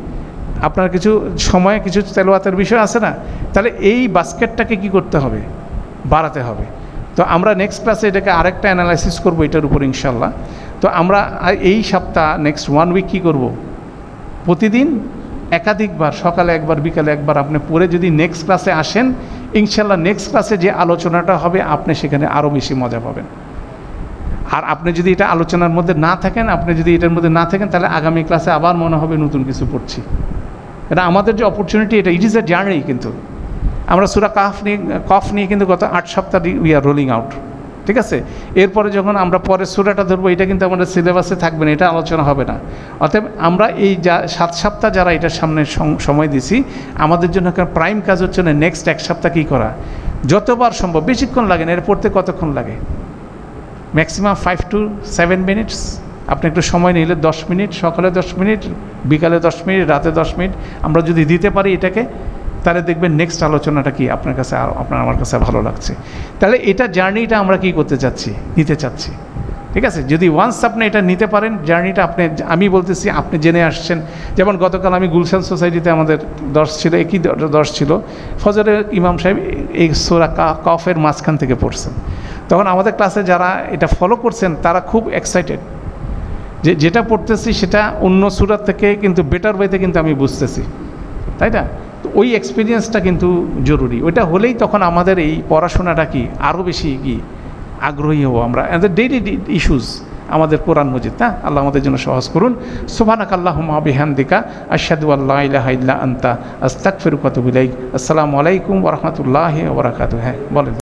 আপনার কিছু সময়ে কিছু তেলাওয়াতের বিষয় আছে না? তাহলে এই বাস্কেটটাকে কি করতে হবে? বাড়াতে হবে। তো আমরা নেক্সট ক্লাসে এটাকে আরেকটা অ্যানালাইসিস করবো এটার উপর ইনশাল্লাহ। তো আমরা এই সপ্তাহ নেক্সট 1 উইক কী করব? প্রতিদিন একাধিকবার, সকালে একবার বিকালে একবার আপনি পড়ে যদি নেক্সট ক্লাসে আসেন, ইনশাল্লাহ নেক্সট ক্লাসে যে আলোচনাটা হবে আপনি সেখানে আরও বেশি মজা পাবেন। আর আপনি যদি এটা আলোচনার মধ্যে না থাকেন, আপনি যদি এটার মধ্যে না থাকেন, তাহলে আগামী ক্লাসে আবার মনে হবে নতুন কিছু পড়ছি। এটা আমাদের যে অপরচুনিটি, এটা ইট ইজ এ জার্নি। কিন্তু আমরা সূরা কফ নিয়ে কিন্তু গত 8 সপ্তাহ উই আর রোলিং আউট, ঠিক আছে? এরপরে যখন আমরা পরের সূরাটা ধরবো, এটা কিন্তু আমাদের সিলেবাসে থাকবে না, এটা আলোচনা হবে না। অতএব আমরা এই 7 সপ্তাহ যারা এটার সামনে সময় দিছি, আমাদের জন্য একটা প্রাইম কাজ হচ্ছে না নেক্সট 1 সপ্তাহ কী করা, যতবার সম্ভব। বেশিক্ষণ লাগে না, এর পড়তে কতক্ষণ লাগে? Maximum 5 to 7 minutes. আপনি একটু সময় নিলে 10 মিনিট, সকালে 10 মিনিট, বিকালে 10 মিনিট, রাতে 10 মিনিট আমরা যদি দিতে পারি এটাকে, তাহলে দেখবেন নেক্সট আলোচনাটা কি আপনার কাছে আর আমার কাছে ভালো লাগছে। তাহলে এটা জার্নিটা আমরা কি করতে চাচ্ছি? নিতে চাচ্ছি, ঠিক আছে? যদি ওয়ান্স আপনি এটা নিতে পারেন, জার্নিটা আমি বলতেছি আপনি জেনে আসছেন। যেমন গতকাল আমি গুলশান সোসাইটিতে আমাদের দর্শ ছিল, একই দর্শ ছিল, ফজরের ইমাম সাহেব এই সূরা কফের মাঝখান থেকে পড়ছেন। তখন আমাদের ক্লাসে যারা এটা ফলো করছেন তারা খুব এক্সাইটেড যে যেটা পড়তেছি সেটা অন্য সূরা থেকে কিন্তু বেটার ওয়েতে কিন্তু আমি বুঝতেছি, তাই না? তো ওই এক্সপিরিয়েন্সটা কিন্তু জরুরি। ওইটা হলেই তখন আমাদের এই পড়াশোনাটা কি আরও বেশি কি আগ্রহী হব আমরা। ডেইলি ইস্যুজ আমাদের কোরআন মজিদ, না? আল্লাহ আমাদের জন্য সহজ করুন। সুবহানাকাল্লাহুম্মা ওয়া বিহামদিকা আশহাদু আল্লা ইলাহা ইল্লা আনতা আস্তাগফিরুকা ওয়া আতুবু ইলাইক। আসসালামু আলাইকুম ওয়া রাহমাতুল্লাহি ওয়া বারাকাতুহু। হ্যাঁ বলেন।